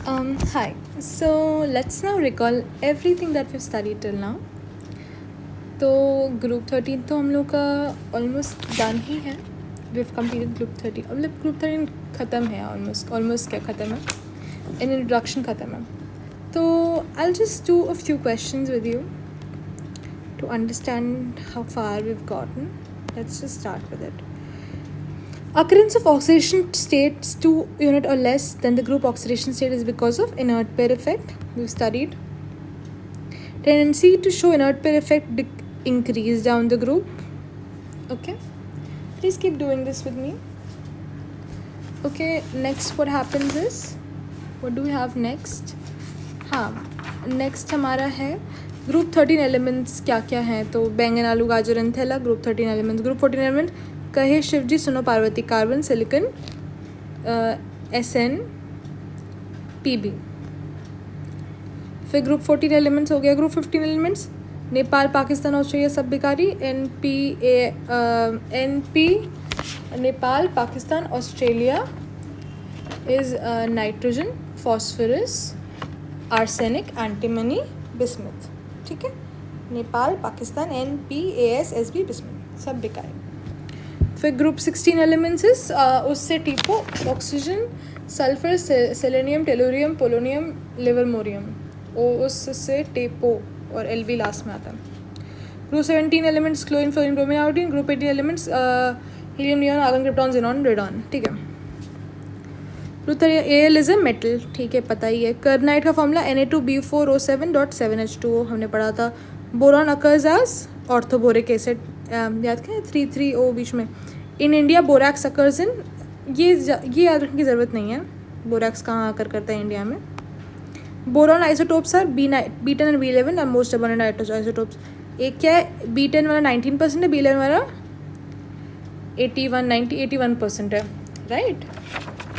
Hi. So let's now recall everything that we've studied till now. तो group 13 तो हम लोग का ऑलमोस्ट डन ही है. We've completed group 13. मतलब ग्रुप 13 ख़त्म है ऑलमोस्ट क्या ख़त्म है, इन इंट्रोडक्शन ख़त्म है. तो I'll just do a few questions with you to understand how far we've gotten. Let's just start with it. Occurrence of oxidation states 2 unit or less than the group oxidation state is because of inert pair effect. We've studied. Tendency to show inert pair effect increase down the group. Okay, please keep doing this with me. Okay, next what happens is, what do we have next? हाँ, next हमारा है group 13 elements क्या क्या हैं. तो बैंगन आलू गाजर एंथेला ग्रुप 13 एलिमेंट्स. ग्रुप 14 एलिमेंट कहे शिवजी सुनो Parvati carbon silicon SN PB. फिर ग्रुप 14 एलिमेंट्स हो गया. Group 15 elements Nepal Pakistan Australia सब बेकारी. NP Nepal Pakistan Australia is nitrogen phosphorus arsenic antimony bismuth. ठीक है, नेपाल पाकिस्तान NPASSB बिस्मथ सब बेकार. फिर ग्रुप 16 एलिमेंट्स उससे टीपो oxygen sulphur selenium tellurium polonium livermorium. उससे टेपो और LB लास्ट में आता है. Group 17 elements chlorine fluorine bromine iodine. Group 18 elements helium neon argon krypton xenon radon. ठीक है. Group 30 AL is a metal. ठीक है, पता ही है. कर्नाइट का फॉर्मूला Na2B4O7.7H2O हमने पढ़ा था. Boron occurs as orthoboric acid. याद क्या है 3,3O बीच में. In India borax occurs in. ये याद रखने की ज़रूरत नहीं है बोरैक्स कहाँ आकर करता है इंडिया में. Boron isotopes are B10 and B11 are most abundant isotopes. एक क्या है B10 वाला 19% है, B11 वाला 81% है. राइट,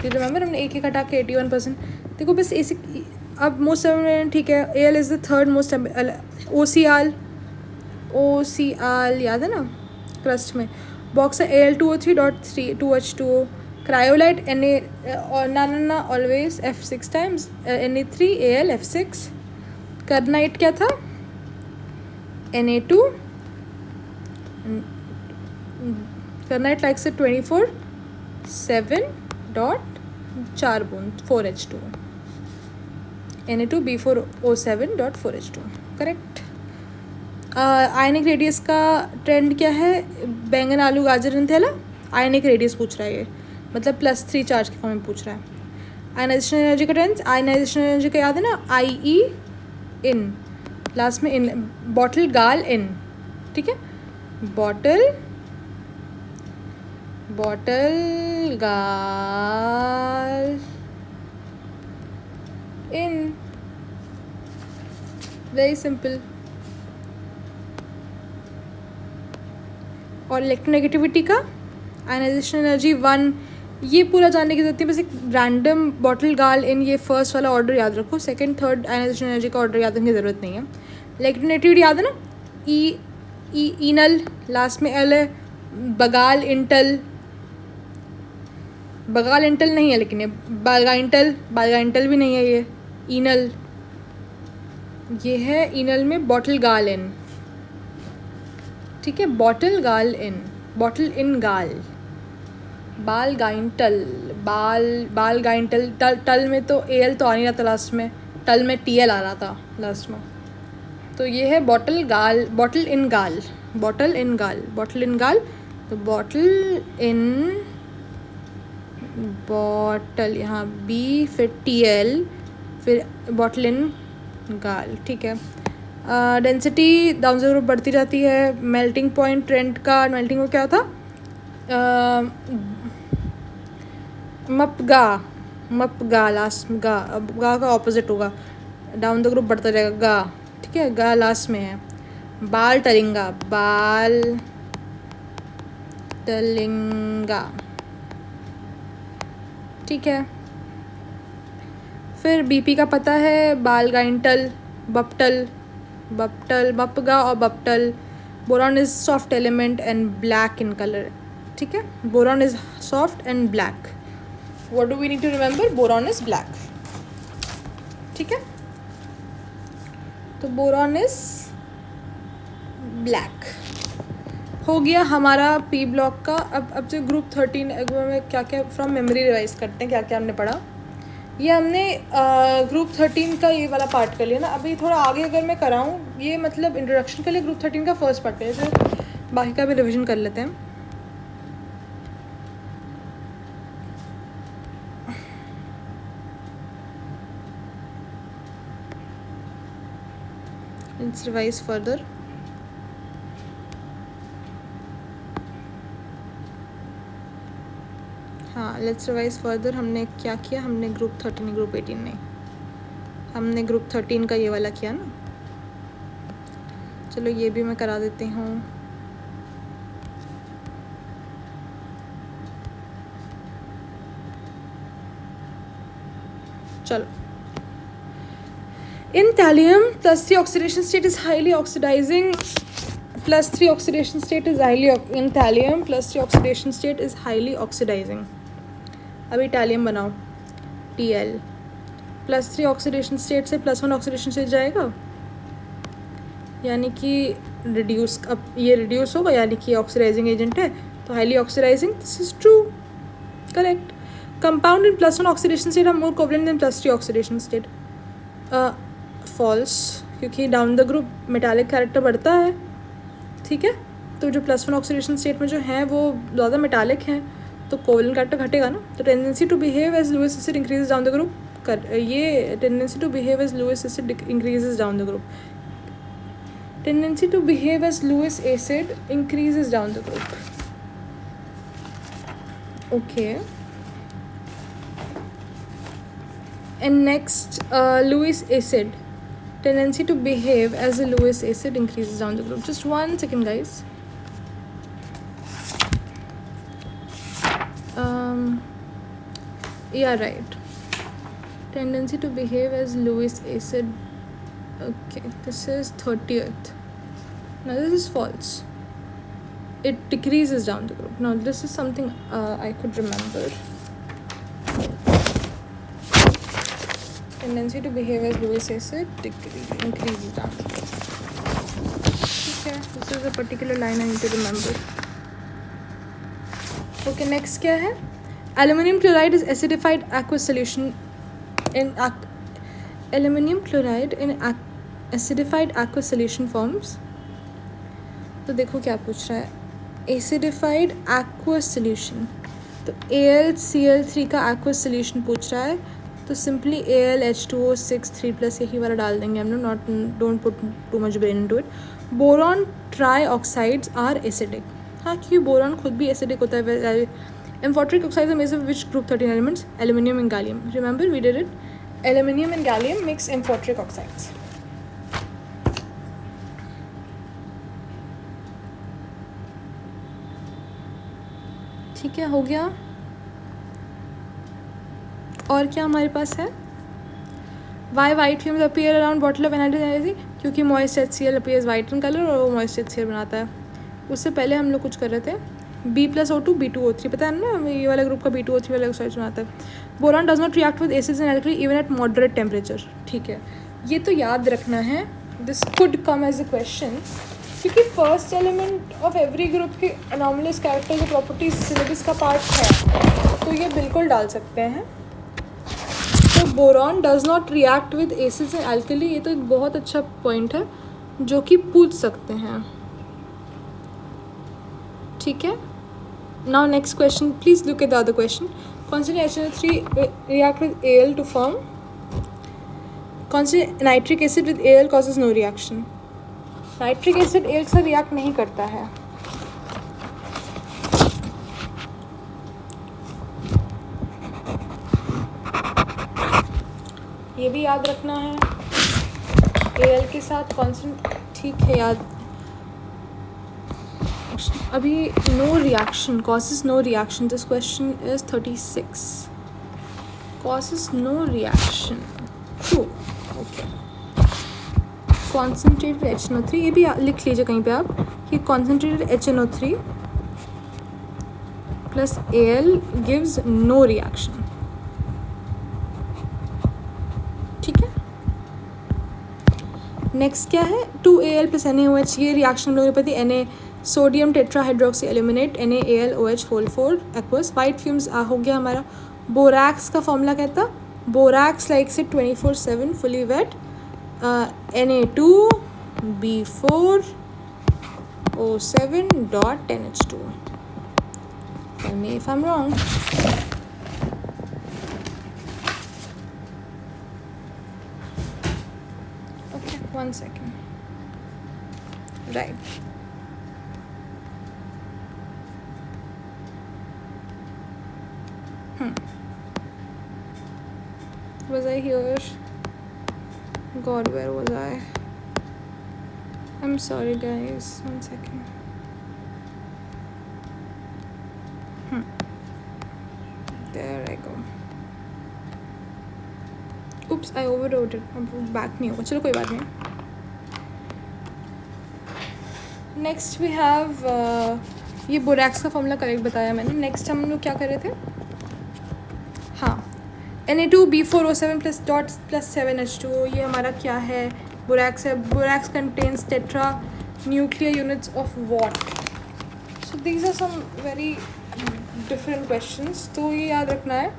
यू रिमेंबर हमने एक हटा के 81%. देखो बस ऐसे. अब मोस्ट अबंडेंट ठीक है. AL is the third most. OCl याद है ना क्रस्ट में. Boxer Al2O3.2H2O. Cryolite Na always F6 times Na3Al F6. कर्नाइट क्या था Na2. कर्नाइट लाइक से 24/7 डॉट 4 बूंद 4H2O. Na2B4O7.4H2O. Correct. Ionic radius का ट्रेंड क्या है. बैंगन आलू गाजर एंथेला आयनिक रेडियस पूछ रहा है ये, मतलब +3 चार्ज के फॉर्म में पूछ रहा है. आयनाइजेशन एनर्जी का ट्रेंड. आयनाइजेशन एनर्जी का याद है ना IE इन लास्ट में इन. बॉटल गाल इन. ठीक है, बॉटल गाल इन. Very simple. और इलेक्ट्रोनेगेटिविटी का आयनाइजेशन एनर्जी 1. ये पूरा जानने की जरूरत है, बस एक रैंडम बॉटल गाल इन ये फर्स्ट वाला ऑर्डर याद रखो. सेकंड थर्ड आयनाइजेशन एनर्जी का ऑर्डर याद रखने की ज़रूरत नहीं है. इलेक्ट्रोनेगेटिविटी याद है ना ईनल लास्ट में L है. बगाल इंटल नहीं है लेकिन ये बालगाइंटल भी नहीं है. ये ईनल ये है. ईनल में बॉटल गाल इन. ठीक है, बॉटल गाल इन गाल. बालगाइंटल टल में तो AL तो आ नहीं रहा था लास्ट में. टल में TL आ रहा था लास्ट में. तो ये है बॉटल इन गाल. तो बॉटल यहाँ B फिर TL फिर बॉटल इन गाल. ठीक है. डेंसिटी डाउन से बढ़ती जाती है. मेल्टिंग पॉइंट ट्रेंड का मेल्टिंग को क्या था मपगा लास्ट में गा. अब गा का ऑपोजिट होगा. डाउन द ग्रुप बढ़ता जाएगा गा. ठीक है, गा लास्ट में है. बाल टलिंगा ठीक है. फिर BP का पता है बालगाइंटल बपगा और बप्टल. Boron is soft element and black in colour. ठीक है, boron is soft and black. What do we need to remember? Boron is black. ठीक है, तो बोरॉन इज ब्लैक। हो गया हमारा पी ब्लॉक का। अब जो ग्रुप 13 में क्या क्या फ्रॉम मेमोरी रिवाइज करते हैं, क्या क्या हमने पढ़ा। ये हमने ग्रुप 13 का ये वाला पार्ट कर लिया ना। अभी थोड़ा आगे अगर मैं कराऊँ, ये मतलब इंट्रोडक्शन के लिए ग्रुप 13 का फर्स्ट पार्ट कर, जैसे बाकी का भी रिविजन कर लेते हैं। Let's revise further. हाँ, लेट्स रिवाइज फर्दर। हमने क्या किया, हमने ग्रुप 13 ग्रुप 18 नहीं, हमने ग्रुप 13 का ये वाला किया ना। चलो ये भी मैं करा देती हूँ। चलो, in thallium +3 oxidation state is highly oxidizing. +3 oxidation state is highly in thallium +3 oxidation state is highly oxidizing. अभी thallium बनाओ, Tl +3 oxidation state से +1 oxidation state जाएगा, यानी कि रिड्यूस, अब ये रिड्यूस होगा यानी कि ऑक्सीडाइजिंग एजेंट है, तो highly oxidising, this is true, correct. Compound in +1 oxidation state are more covalent than +3 oxidation state, false, क्योंकि down the group metallic character बढ़ता है, ठीक है। तो जो +1 ऑक्सीडेशन स्टेट में जो है वो ज़्यादा मेटालिक हैं, तो कोवलेंट कैरेक्टर घटेगा ना। तो tendency to behave as Lewis acid increases down the group, ये tendency to behave as Lewis acid increases down the group, tendency to behave as Lewis acid increases down the group. Okay. And next, Lewis acid, tendency to behave as a Lewis acid increases down the group. Just 1 second, guys. Yeah, right. Tendency to behave as Lewis acid. Okay, this is 30th. Now this is false. It decreases down the group. Now this is something I could remember. Tendency to behave as Lewis acid increases down the group. Okay, this is a particular line I need to remember. Okay, next क्या है? Aluminium chloride is acidified aqueous solution in aluminum chloride in acidified aqueous solution forms. तो देखो क्या पूछ रहा है, acidified aqueous solution, तो AlCl3 का aqueous solution पूछ रहा है, तो सिंपली AlH2O6 3+ यही वाला डाल देंगे हम लोग, don't put too much brain into it. Boron trioxides are acidic, हाँ क्योंकि बोरॉन खुद भी एसिडिक होता है। Amphoteric oxides are made of which group 13 elements, aluminium and gallium, remember we did it, aluminium and gallium mix amphoteric oxides. ठीक है, हो गया। और क्या हमारे पास है, why white fumes appear around bottle of energy, क्योंकि moist HCl appears white in colour और वो मॉइस्ट HCl बनाता है। उससे पहले हम लोग कुछ कर रहे थे, B+O2 B2O3, पता है ना, ये वाला ग्रुप का B2O3 वाला ऑक्साइड्स बनाता है। Boron does not react with acids and alkali even at moderate temperature, ठीक है, ये तो याद रखना है, this could come as a question, क्योंकि first element of every group की अनोमलियस कैरेक्टर की प्रॉपर्टीज सिलेबस का पार्ट है, तो ये बिल्कुल डाल सकते हैं। तो boron does not react with acids and alkali, ये तो एक बहुत अच्छा पॉइंट है जो कि पूछ सकते हैं, ठीक है। Now next question, please look at the other question. Constantly HNO3 react with Al to form. Constant nitric acid with Al causes no reaction. Nitric acid Al से रिएक्ट नहीं करता है। ये भी याद रखना है, Al के साथ कांस्टेंट, ठीक है याद। अभी no reaction, causes no reaction, this question is 36, causes no reaction, true, okay। Concentrated HNO3, ये भी लिख लीजिए कहीं पे आप कि concentrated HNO3 plus Al gives no reaction, ठीक है। नेक्स्ट क्या है, 2Al + NaOH, ये रिएक्शन हम लोगों ने पढ़ी, Na sodium tetrahydroxy aluminate, NaAlOH whole 4 aqueous, white fumes हो गया हमारा। बोरैक्स का फॉर्मूला कहता, borax likes it 24/7 fully wet, Na2B4O7.10H2. Tell me if I'm wrong. Okay, 1 second. Right. Was I here? God, where was I? I'm sorry guys, 1 second. There I go. Oops, I overwrote it. अब back नहीं होगा, चलो कोई बात नहीं. Next we have ये borax का formula correct बताया मैंने. नेक्स्ट हम लोग क्या कर रहे थे, हाँ, Na2B4O7 + 7H2O, ये हमारा क्या है, बोरैक्स है. Borax contains tetranuclear units of what. So these are some very different questions. तो ये याद रखना है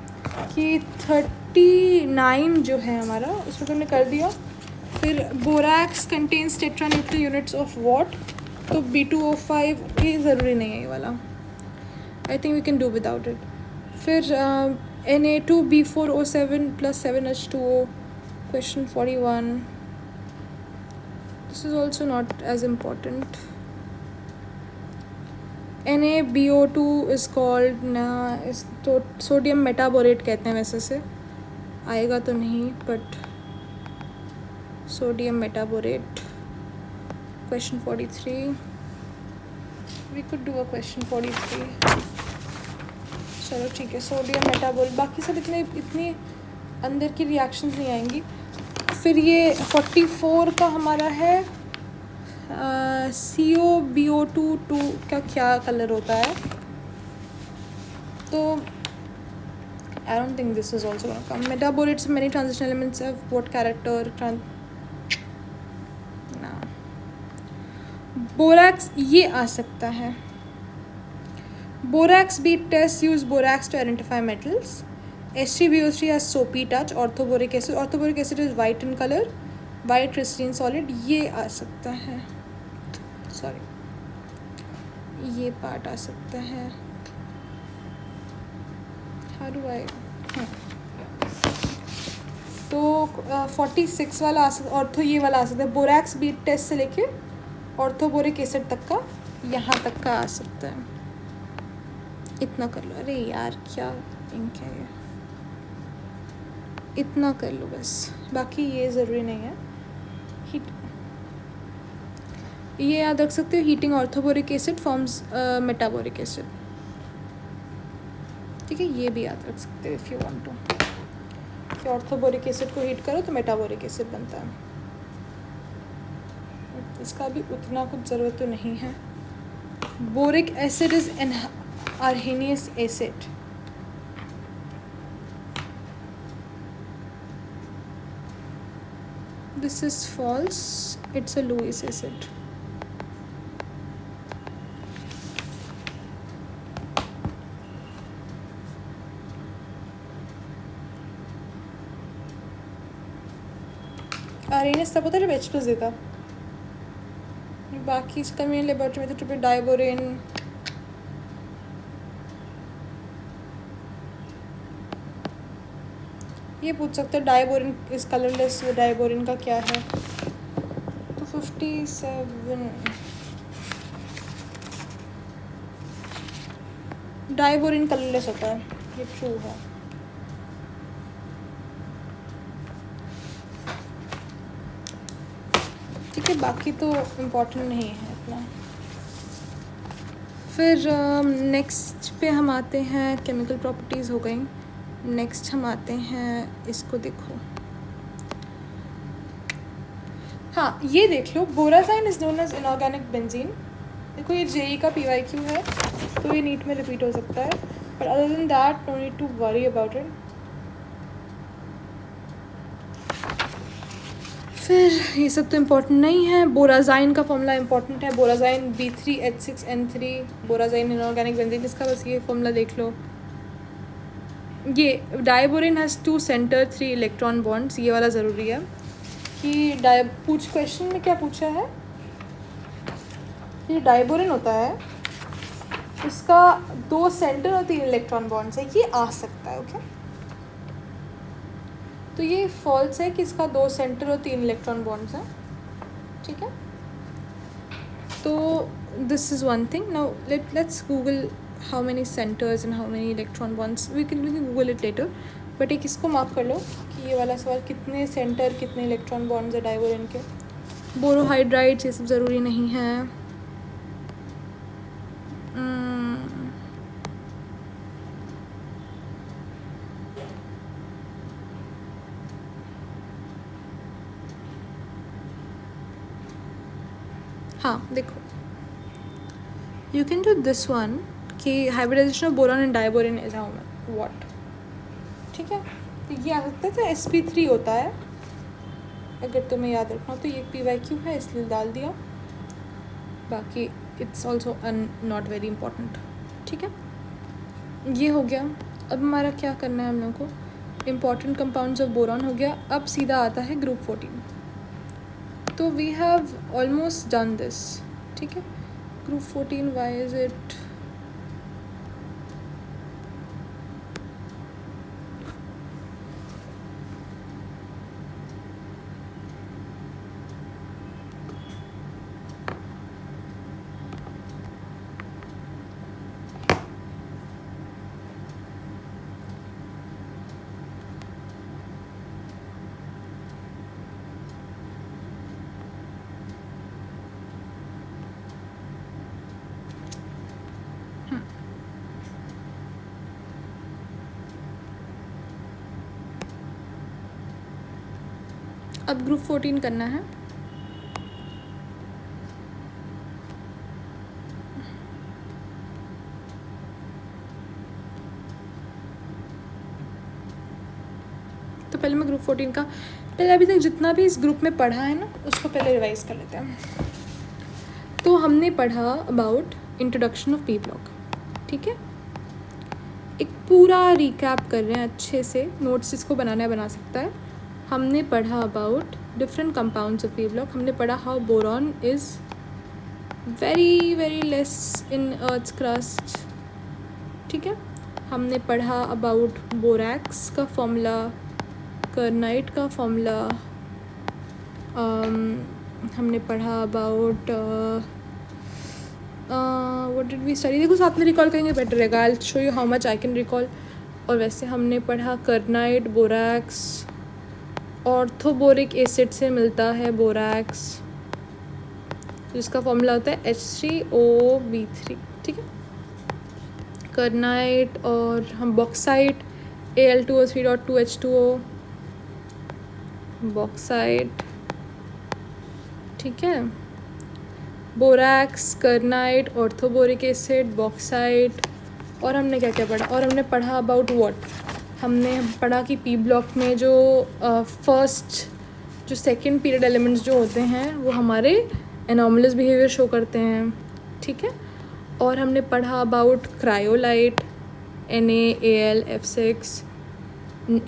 कि 39 जो है हमारा, उसमें तुमने कर दिया. फिर borax contains tetranuclear units of what, तो B2O5, ये ज़रूरी नहीं है ये वाला, I think we can do without it. फिर Na2B4O7 + 7H2O, question 41. This is also not as important. NaBO2 is called ना, इस तो सोडियम मेटाबोरेट कहते हैं, वैसे से आएगा तो नहीं, but sodium metaborate. Question 43, we could do a question 43. चलो ठीक है, सोडियम मेटाबोरेट. बाकी सब इतनी अंदर की रिएक्शंस नहीं आएंगी. फिर ये 44 का हमारा है, COBO2 का क्या कलर होता है. तो I don't think this is also going to come. Metaborates many transition elements of what character? No. Borax ये आ सकता है. Borax bead test use borax to identify metals. H3BO3 has soapy touch. Orthoboric acid is white in color, white crystalline solid. ये आ सकता है, sorry ये part आ सकता है. How do I? तो 46 वाला आ सकता, ऑर्थो ये वाला आ सकता है. बोरैक्स बीट टेस्ट से लेके ऑर्थोबोरिक एसिड तक का, यहाँ तक का आ सकता है. इतना कर लो. अरे यार क्या इंक है ये, इतना कर लो बस, बाकी ये ज़रूरी नहीं है. हीट, ये याद रख सकते हो, heating orthoboric acid forms metaboric acid. ठीक है, ये भी याद रख सकते हो इफ़ यू वांट टू, कि ऑर्थोबोरिक एसिड को हीट करो तो मेटाबोरिक एसिड बनता है. इसका भी उतना कुछ ज़रूरत तो नहीं है. Boric acid is an arrhenius acid. This is false, it's a Lewis acid. arrhenius तब होता है जब H+ देता. बाकी इसका मेन लेबोरेटरी में तो ट्रिपल डाइबोरेन, ये पूछ सकते हैं डाइबोरिन इस कलरलेस, डाइबोरिन का क्या है. तो 57 डाइबोरिन कलरलेस होता है, ये ट्रू है. ठीक है, बाकी तो इम्पोर्टेंट नहीं है इतना. फिर नेक्स्ट पे हम आते हैं, केमिकल प्रॉपर्टीज़ हो गई. नेक्स्ट हम आते हैं, इसको देखो, हाँ ये देख लो. Borazine is known as inorganic benzene. देखो ये JEE का PYQ है, तो ये नीट में रिपीट हो सकता है, but other than that no need to worry about it. फिर ये सब तो इम्पोर्टेंट नहीं है। बोराजाइन का फॉर्मूला इम्पोर्टेंट है। बोराजाइन B3H6N3, बोराजाइन इनऑर्गेनिक बेंजीन, इसका बस ये फॉर्मूला देख लो। ये डाइबोरिन हैज़ 2 सेंटर 3 इलेक्ट्रॉन बॉन्ड्स, ये वाला ज़रूरी है कि क्वेश्चन में क्या पूछा है, ये डाइबोरिन होता है, उसका 2 सेंटर और 3 इलेक्ट्रॉन बॉन्ड्स है, ये आ सकता है। ओके, तो ये फॉल्स है कि इसका 2 सेंटर और 3 इलेक्ट्रॉन बॉन्ड्स हैं, ठीक है। तो this is one thing. Now let's Google how many centres and how many electron bonds, we can Google it later, but एक इसको मार्क कर लो कि ये वाला सवाल कितने सेंटर कितने इलेक्ट्रॉन बॉन्ड्स है डाइबोरिन के। बोरोहाइड्राइड्स ये सब ज़रूरी नहीं है। हाँ देखो, you can do this one कि hybridisation of boron and diborane is how what, ठीक है। तो ये आ सकता है, तो sp3 होता है, अगर तुम्हें याद रखना हो तो। ये PYQ है इसलिए डाल दिया, बाकी it's also not very important, ठीक है। ये हो गया। अब हमारा क्या करना है हम लोग को, इम्पॉर्टेंट कंपाउंड्स ऑफ बोरॉन हो गया। अब सीधा आता है ग्रुप 14। तो we have almost done this, ठीक है। ग्रुप 14, वाई इज इट, अब ग्रुप 14 करना है। तो पहले मैं ग्रुप 14 का, पहले अभी तक जितना भी इस ग्रुप में पढ़ा है ना, उसको पहले रिवाइज कर लेते हैं। तो हमने पढ़ा about introduction of P block, ठीक है। एक पूरा रिकैप कर रहे हैं अच्छे से, नोट्स इसको बनाना है बना सकता है। हमने पढ़ा about different compounds of P block. हमने पढ़ा how boron is very very less in earth's crust, ठीक है। हमने पढ़ा अबाउट बोरैक्स का फॉर्मूला, कर्नाइट का फॉर्मूला। हमने पढ़ा about what did we study, देखो साथ में रिकॉल करेंगे बेटर रहेगा। I will show you how much I can recall. और वैसे हमने पढ़ा कर्नाइट, बोरैक्स, ऑर्थोबोरिक एसिड से मिलता है बोरैक्स, जिसका फॉर्मूला होता है H3O(B3), ठीक है। कर्नाइट और हम बॉक्साइट, Al2O3.2H2O, बॉक्साइट, ठीक है। Borax, kernite, orthoboric acid, bauxite. और हमने क्या क्या पढ़ा, और हमने पढ़ा अबाउट व्हाट, हमने पढ़ा कि पी ब्लॉक में जो फर्स्ट जो सेकंड पीरियड एलिमेंट्स जो होते हैं वो हमारे एनॉमलस बिहेवियर शो करते हैं, ठीक है। और हमने पढ़ा about cryolite, NaAlF6,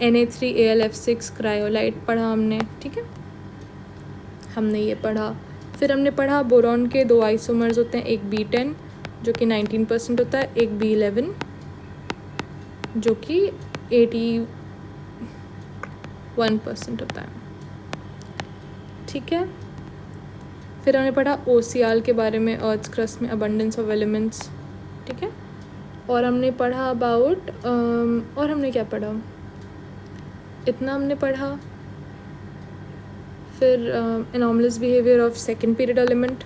Na3Alf6 cryolite पढ़ा हमने, ठीक है। हमने ये पढ़ा। फिर हमने पढ़ा बोरॉन के 2 आइसोमर्स होते हैं, एक B10 जो कि 19% होता है, एक B11 जो कि 81% होता है, ठीक है। फिर हमने पढ़ा OCR के बारे में, अर्थ क्रस्ट में अबंडेंस ऑफ एलिमेंट्स, ठीक है। और हमने पढ़ा अबाउट और हमने क्या पढ़ा, इतना हमने पढ़ा। फिर anomalous behaviour of second period element,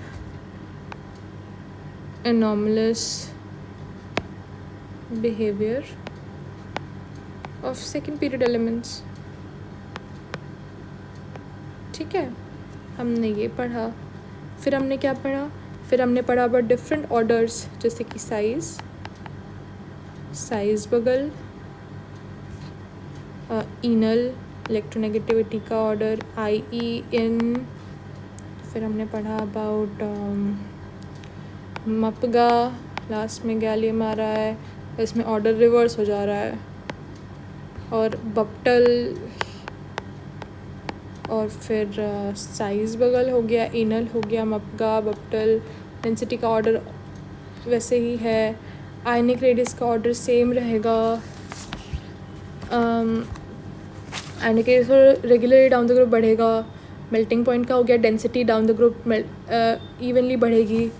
anomalous behaviour of second period elements, ठीक है। हमने ये पढ़ा। फिर हमने क्या पढ़ा, फिर हमने पढ़ा अबाउट डिफरेंट ऑर्डर्स, जैसे कि साइज बगल, इनल, इलेक्ट्रोनेगेटिविटी का ऑर्डर आई इन। फिर हमने पढ़ा अबाउट मपगा, लास्ट में गैलियम आ रहा है, इसमें ऑर्डर रिवर्स हो जा रहा है। और बप्टल, और फिर साइज़ बगल हो गया, इनल हो गया, मपगा, बप्टल। डेंसिटी का ऑर्डर वैसे ही है, आयनिक रेडियस का ऑर्डर सेम रहेगा। Ionic radius regularly down the group बढ़ेगा। मेल्टिंग पॉइंट का हो गया, density down the group evenly बढ़ेगी।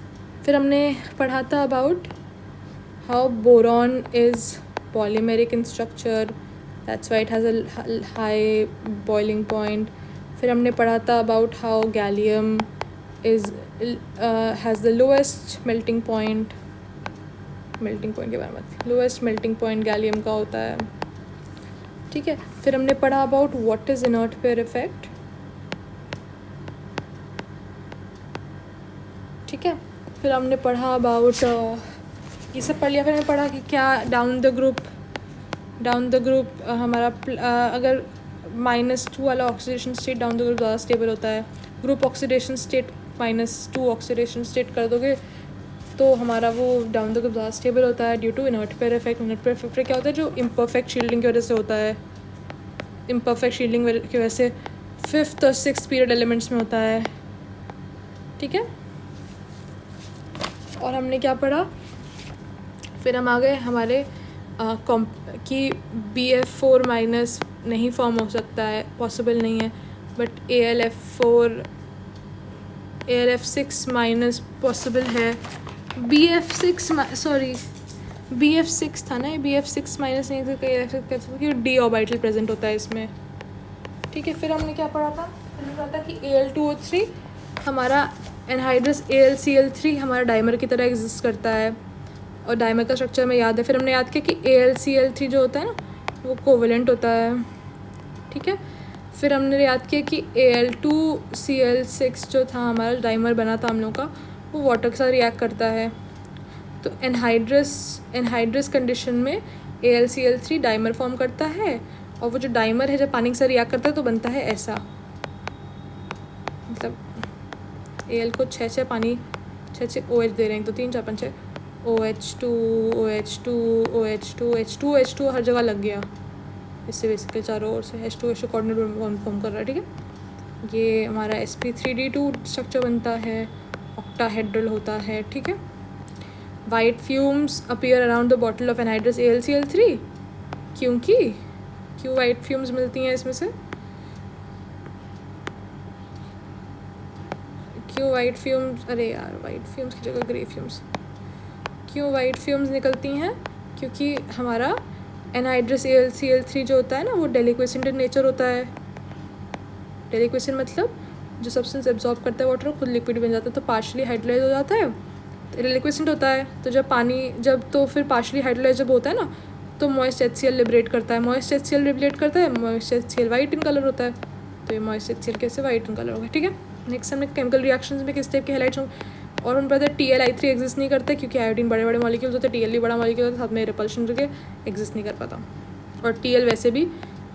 फिर हमने पढ़ा था about how boron is polymeric in structure, that's why it has a high boiling point. फिर हमने पढ़ा था about how gallium is has the lowest melting point के बारे में, लोएस्ट मेल्टिंग पॉइंट गैलियम का होता है, ठीक है। फिर हमने पढ़ा about what is inert pair effect, ठीक है। फिर हमने पढ़ा अबाउट ये सब पढ़ लिया। फिर हमने पढ़ा कि क्या डाउन द ग्रुप हमारा अगर -2 वाला oxidation state down the group ज़्यादा स्टेबल होता है। Group oxidation state -2 oxidation state कर दोगे तो हमारा वो डाउन द ग्रुप ज़्यादा स्टेबल होता है due to inert pair effect. Inert pair effect क्या होता है, जो इम्परफेक्ट शील्डिंग की वजह से होता है। इम्परफेक्ट शील्डिंग की वजह से 5th और 6th पीरियड एलिमेंट्स में होता है, ठीक है। और हमने क्या पढ़ा, फिर हम आ गए हमारे कि BF4 माइनस नहीं फॉर्म हो सकता है, पॉसिबल नहीं है, बट ALF6 माइनस पॉसिबल है। BF6 था ना, BF6 माइनस नहीं था, क्योंकि डी ऑर्बिटल प्रेजेंट होता है इसमें, ठीक है। फिर हमने क्या पढ़ा था, हमने पढ़ा था कि Al2O3 हमारा एनहाइड्रस AlCl3 हमारा डाइमर की तरह एग्जिस्ट करता है, और डाइमर का स्ट्रक्चर में याद है। फिर हमने याद किया कि AlCl3 जो होता है ना वो कोवेलेंट होता है, ठीक है। फिर हमने याद किया कि Al2Cl6 जो था हमारा डाइमर बना था हम लोग का, वो वाटर के साथ रिएक्ट करता है। तो एनहाइड्रस कंडीशन में AlCl3 डाइमर फॉर्म करता है, और वो जो डाइमर है जब पानी के साथ रिएक्ट करता है तो बनता है ऐसा, मतलब Al को 6 पानी 6 OH दे रहे हैं, तो 3 4 5 6 OH2 हर जगह लग गया, इससे बेसिकली चारों ओर से H2 कोऑर्डिनेट फॉर्म कर रहा है, ठीक है। ये हमारा sp3d2 स्ट्रक्चर बनता है, ऑक्टाहेड्रल होता है, ठीक है। White fumes appear around the bottle of anhydrous AlCl3, क्यों वाइट फ्यूम्स मिलती हैं इसमें से, क्यों वाइट फ्यूम्स, अरे यार वाइट फ्यूम्स की जगह ग्रे फ्यूम्स, क्यों वाइट फ्यूम्स निकलती हैं, क्योंकि हमारा एनहाइड्रस AlCl3 जो होता है ना वो डेलिक्वेसेंट इन नेचर होता है। डेलिक्वेसेंट मतलब जो सब्सटेंस एब्जॉर्ब करता है वाटर खुद लिक्विड बन जाता है, तो पार्शली हाइड्रोलाइज हो जाता है, तो डेलिक्वेसेंट होता है। तो तो फिर पार्शली हाइड्रोलाइज जब होता है ना तो मॉइस्ट HCl लिबरेट करता है, moist HCl white in colour होता है, तो ये मॉइस्ट HCl कैसे वाइट इन कलर होगा, ठीक है। नेक्स्ट हमने केमिकल रिएक्शंस में किस टाइप के हाईलाइट्स होंगे, और उन पर TLI3 एग्जिस्ट नहीं करता क्योंकि आयोडीन बड़े बड़े मॉलिक्यूल्स होते हैं, TL भी बड़ा मॉलिक्यूल होता है, साथ में रिपल्शन करके एग्जिस्ट नहीं कर पाता। और TL वैसे भी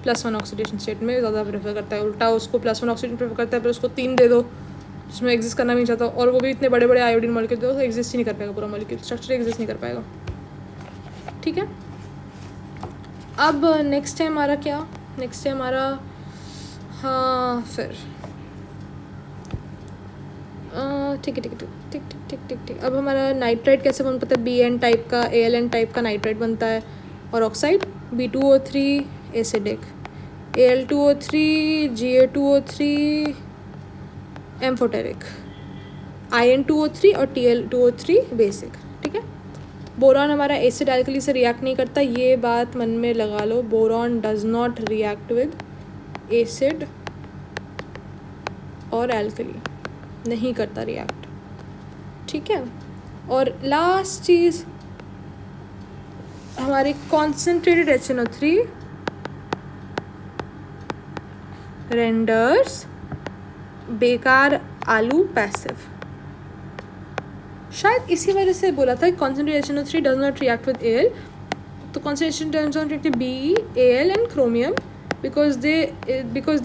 +1 ऑक्सीडेशन स्टेट में ज़्यादा प्रेफर करता है, उल्टा उसको +1 ऑक्सीडेशन प्रेफर करता है, फिर उसको 3 दे दो जिसमें एग्जिस्ट करना नहीं चाहता, और वो भी इतने बड़े बड़े आयोडीन मॉलिक्यूल दो तो एग्जिस्ट ही नहीं कर पाएगा, पूरा मॉलिक्यूल स्ट्रक्चर एग्जिस्ट नहीं कर पाएगा, ठीक है। अब नेक्स्ट है हमारा क्या, नेक्स्ट है हमारा हाँ फिर ठीक है। अब हमारा नाइट्राइट कैसे बन पता है, BN टाइप का ALN टाइप का नाइट्राइट बनता है, और oxide B2O3 acidic, Al2O3 Ga2O3 amphoteric, In2O3 और Tl2O3 बेसिक, ठीक है। बोरॉन हमारा एसिड एल्कली से रिएक्ट नहीं करता, ये बात मन में लगा लो, boron does not react with acid और एल्कली, नहीं करता रिएक्ट, ठीक है। और लास्ट चीज़ हमारे कॉन्सेंट्रेटेड HNO3 रेंडर्स बेकार आलू पैसिव, शायद इसी वजह से बोला था concentrated HNO3 does not react with Al, तो concentration does not react Be, Al and chromium because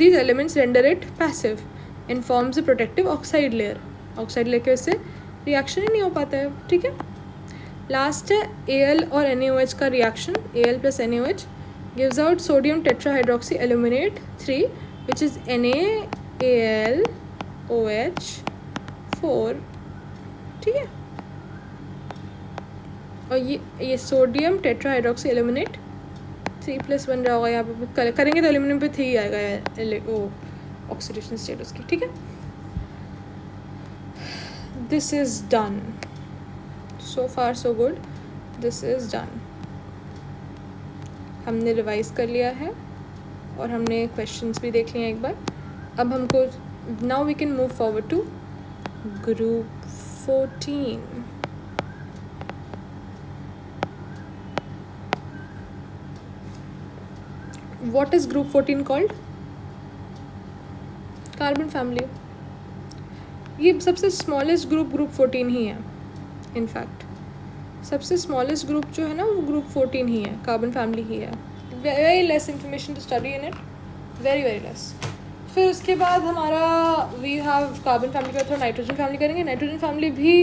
these elements render it passive and forms a protective oxide layer. Oxide layer की वजह से रिएक्शन ही नहीं हो पाता है. ठीक है. लास्ट है Al और NaOH का reaction. Al plus NaOH gives out sodium tetrahydroxy aluminate 3 which is NaAlOH4. ठीक है. और ये सोडियम टेट्राहाइड्रोक्सी एल्यूमिनेट 3+1 रहा होगा. यहाँ पे करेंगे तो एल्यूमिनियम पे 3 आएगा वो ऑक्सीडेशन स्टेट उसकी. ठीक है. This is done. So far so good. This is done. हमने रिवाइज कर लिया है और हमने क्वेश्चंस भी देख लिए एक बार. अब हमको now we can move forward to group 14. What is group 14 called? Carbon family. ये सबसे स्मॉलेस्ट ग्रुप 14 ही है. इनफैक्ट सबसे स्मॉलेस्ट ग्रुप जो है ना वो ग्रुप 14 ही है. कार्बन फैमिली ही है. Very less information to study in it. Very very less. फिर उसके बाद हमारा वी हैव कार्बन फैमिली के बाद थोड़ा नाइट्रोजन फैमिली करेंगे. नाइट्रोजन फैमिली भी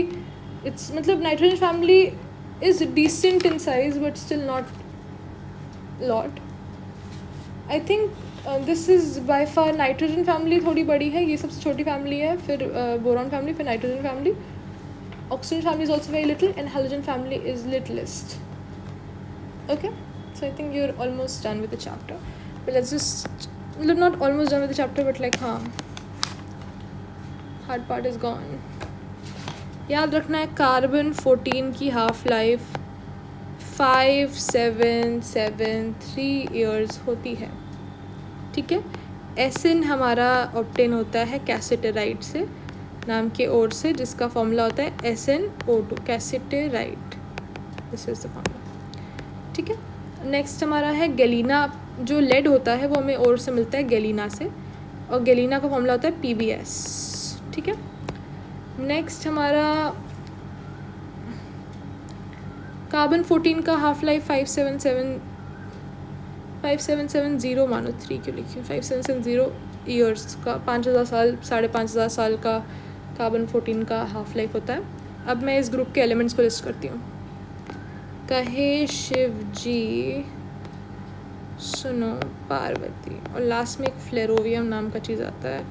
इट्स मतलब nitrogen family is decent in size but still not lot. I think this is by far nitrogen family थोड़ी बड़ी है. ये सबसे छोटी फैमिली है. फिर बोरॉन फैमिली, फिर nitrogen family. Oxygen family is also very little and halogen family is littlest. Okay. So I think you are almost done with the chapter. But let's just मतलब not almost done with the chapter but like हाँ hard part is gone. याद रखना है carbon 14 की half life 5773 years होती है. ठीक है. एसिन हमारा ऑब्टेन होता है कैसेटेराइट से नाम के ओर से जिसका फॉर्मूला होता है SnO2 cassiterite. This is the formula. ठीक है. नेक्स्ट हमारा है गैलीना. जो लेड होता है वो हमें ओर से मिलता है गैलीना से और गैलीना का फॉर्मूला होता है PbS. ठीक है. नेक्स्ट हमारा कार्बन 14 का हाफ लाइफ 5770 मानो 3 क्यों लिखी 5770 ईयर्स का 5000 साल 5500 साल का कार्बन 14 का हाफ लाइफ होता है. अब मैं इस ग्रुप के एलिमेंट्स को लिस्ट करती हूँ. कहे शिव जी, सुनो पार्वती और लास्ट में एक फ्लेरोवियम नाम का चीज़ आता है.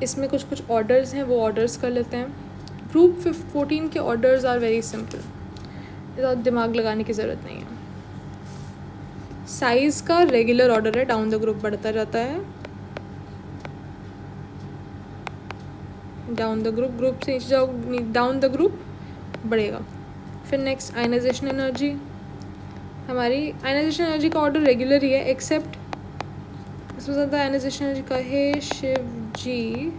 इसमें कुछ ऑर्डर्स हैं वो ऑर्डर्स कर लेते हैं. ग्रुप 14 के ऑर्डर्स आर वेरी सिंपल. ज़्यादा दिमाग लगाने की ज़रूरत नहीं है. साइज़ का रेगुलर ऑर्डर है. डाउन द ग्रुप बढ़ता जाता है. डाउन द ग्रुप से नीचे जाओ डाउन द ग्रुप बढ़ेगा. फिर नेक्स्ट आयनाइजेशन एनर्जी. हमारी आयनाइजेशन एनर्जी का ऑर्डर रेगुलर ही है एक्सेप्ट इसमें ज़्यादा आयनाइजेशन एनर्जी का है शिव जी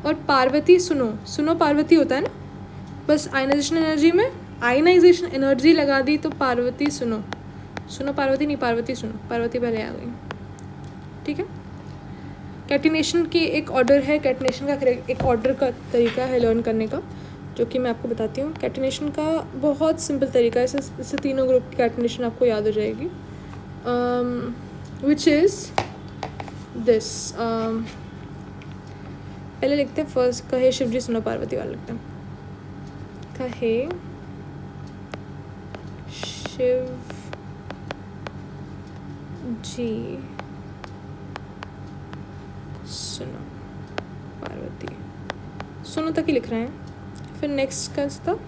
और पार्वती. सुनो पार्वती होता है ना. बस आयनाइजेशन एनर्जी में आयनाइजेशन एनर्जी लगा दी तो पार्वती सुनो पार्वती नहीं पार्वती सुनो. पार्वती पहले आ गई. ठीक है. कैटिनेशन की एक ऑर्डर है. कैटिनेशन का एक ऑर्डर का तरीका है लर्न करने का जो कि मैं आपको बताती हूँ. कैटिनेशन का बहुत सिंपल तरीका है. इससे तीनों ग्रुप की कैटिनेशन आपको याद हो जाएगी. Which is this. पहले लिखते हैं फर्स्ट कहे शिवजी सुनो पार्वती वाला लिखते हैं. कहे शिव जी सुनो पार्वती. सुनो तक ही लिख रहे हैं. फिर नेक्स्ट का था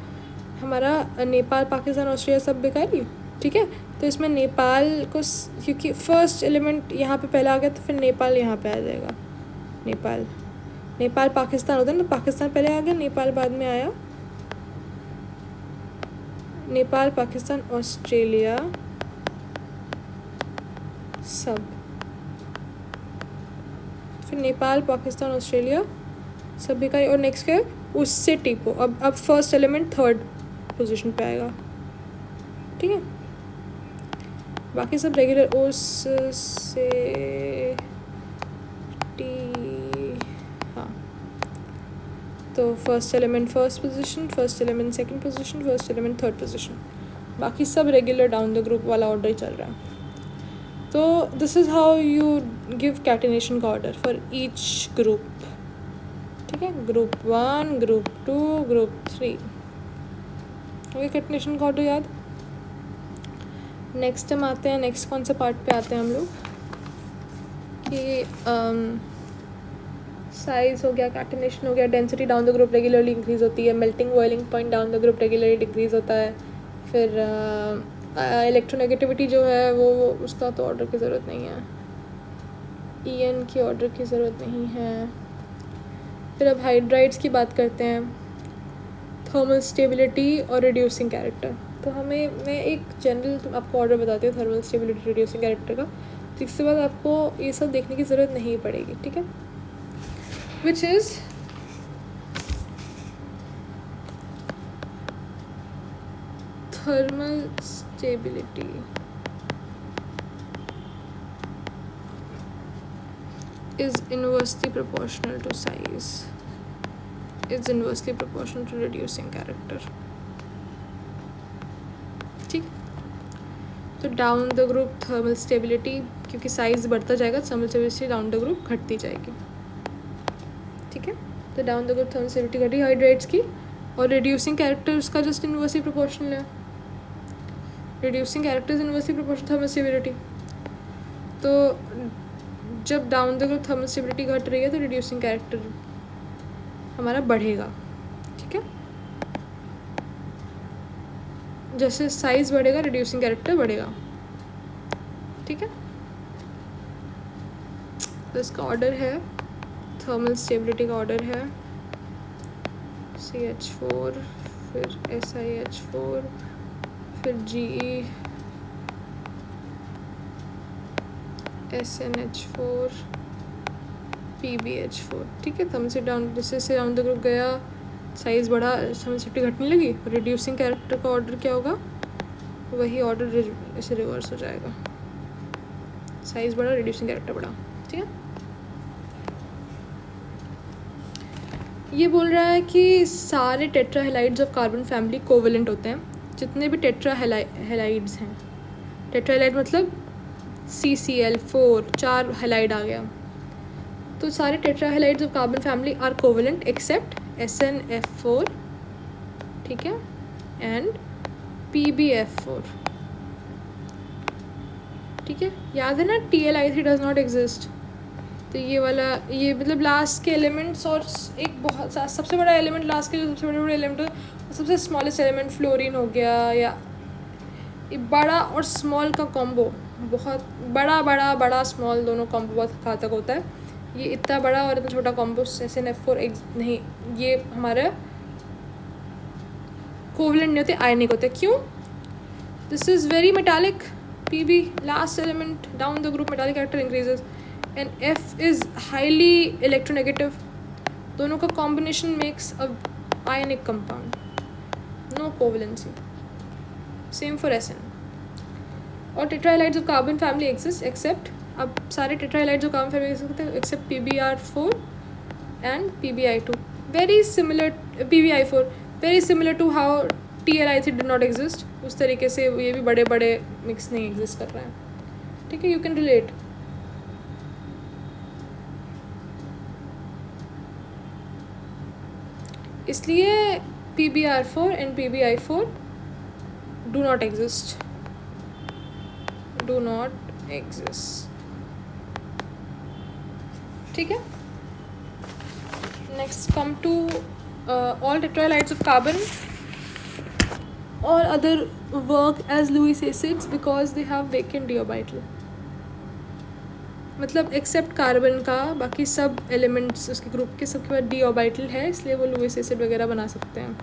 हमारा नेपाल पाकिस्तान ऑस्ट्रेलिया सब बेकारी. ठीक है. तो इसमें नेपाल को क्योंकि फर्स्ट एलिमेंट यहाँ पे पहला आ गया तो फिर नेपाल यहाँ पे आ जाएगा. नेपाल पाकिस्तान होता है ना. पाकिस्तान पहले आ गया नेपाल बाद में आया. नेपाल पाकिस्तान ऑस्ट्रेलिया सब. फिर नेपाल पाकिस्तान ऑस्ट्रेलिया सब बेकारी. और नेक्स्ट क्या है उससे टीपो. अब फर्स्ट एलिमेंट थर्ड पोजीशन पे आएगा. ठीक है. बाकी सब रेगुलर. उससे टी. हाँ. तो first element first position, first element second position, first element third position. बाकी सब रेगुलर डाउन द ग्रुप वाला ऑर्डर ही चल रहा है. तो this is how you give catenation का ऑर्डर फॉर ईच ग्रुप. ठीक है, group 1, group 2, group 3. Okay, catenation का ऑर्डर याद. नेक्स्ट हम आते हैं, नेक्स्ट कौन से पार्ट पे आते हैं हम लोग कि साइज हो गया, कैटिनेशन हो गया, density down the group regularly increase होती है, melting boiling point down the group regularly decrease होता है. फिर इलेक्ट्रोनेगेटिविटी जो है वो उसका तो ऑर्डर की ज़रूरत नहीं है, EN की ऑर्डर की ज़रूरत नहीं है. फिर अब हाइड्राइड्स की बात करते हैं, थर्मल स्टेबिलिटी और रिड्यूसिंग कैरेक्टर. तो मैं एक जनरल आपको ऑर्डर बताती हूँ थर्मल स्टेबिलिटी रिड्यूसिंग कैरेक्टर का, जिसके बाद आपको ये सब देखने की ज़रूरत नहीं पड़ेगी. ठीक है, which is thermal stability is inversely proportional to size, is inversely proportional to reducing character. ठीक है, तो down the group thermal stability, क्योंकि साइज बढ़ता जाएगा thermal stability down the group घटती जाएगी. ठीक है, तो down the group thermal stability घटी हाइड्रेट्स की, और रिड्यूसिंग कैरेक्टर उसका जस्ट इनवर्सली प्रोपोर्शनल है. Reducing character is inversely proportional thermal stability. तो जब down the group thermal stability घट रही है तो रिड्यूसिंग कैरेक्टर हमारा बढ़ेगा. ठीक है, जैसे साइज बढ़ेगा रिड्यूसिंग कैरेक्टर बढ़ेगा. ठीक है, तो इसका ऑर्डर है, थर्मल स्टेबिलिटी का ऑर्डर है CH4, फिर SiH4, फिर GE, SnH4, PbH4. ठीक है, थर्मल से डाउन, जैसे डाउन द ग्रुप गया, साइज़ बढ़ा, थर्मल स्टेबिलिटी घटने लगी, रिड्यूसिंग कैरेक्टर का ऑर्डर क्या होगा, वही ऑर्डर ऐसे रिवर्स हो जाएगा. साइज़ बढ़ा, रिड्यूसिंग कैरेक्टर बढ़ा. ठीक है, ये बोल रहा है कि सारे tetrahalides of carbon family covalent होते हैं. जितने भी टेट्राहेलाइड्स हैं, टेट्राहेलाइड मतलब CCl4, 4 हेलाइड आ गया. तो सारे tetrahalides of carbon family are covalent except SnF4. ठीक है, एंड PbF4. ठीक है, याद है ना, TLI3 डज नॉट एग्जिस्ट. तो ये वाला, ये मतलब लास्ट के एलिमेंट्स, और एक बहुत सबसे बड़ा एलिमेंट लास्ट के जो सबसे बड़े एलिमेंट, सबसे स्मॉलेस्ट एलिमेंट फ्लोरीन हो गया, या बड़ा और स्मॉल का कॉम्बो, बहुत बड़ा स्मॉल दोनों कॉम्बो बहुत घातक होता है. ये इतना बड़ा और इतना छोटा कॉम्बो SnF4 नहीं, ये हमारा कोवलेंट नहीं होते, आयनिक होते. क्यों? This is very metallic. Pb last element down the group metallic character increases, and F is highly electronegative. दोनों का combination makes a ionic compound, no covalency. Same for Sn. और tetrahalides of carbon family exist except, अब सारे tetrahalides of carbon family exist होते हैं except PbR4 and PbI2. Very similar, PbI4 very similar to how TLI3 do not exist. उस तरीके से ये भी बड़े बड़े मिक्स नहीं एग्जिस्ट कर रहे हैं. ठीक है, यू कैन रिलेट. इसलिए PbR4 and PbI4 do not exist, do not exist. ठीक है, next come to all tetrahalides of carbon or other work as Lewis acids because they have vacant d orbital. मतलब accept carbon का बाकी सब elements उसके group के सबके पास d orbital है, इसलिए वो लुईस एसिड वगैरह बना सकते हैं.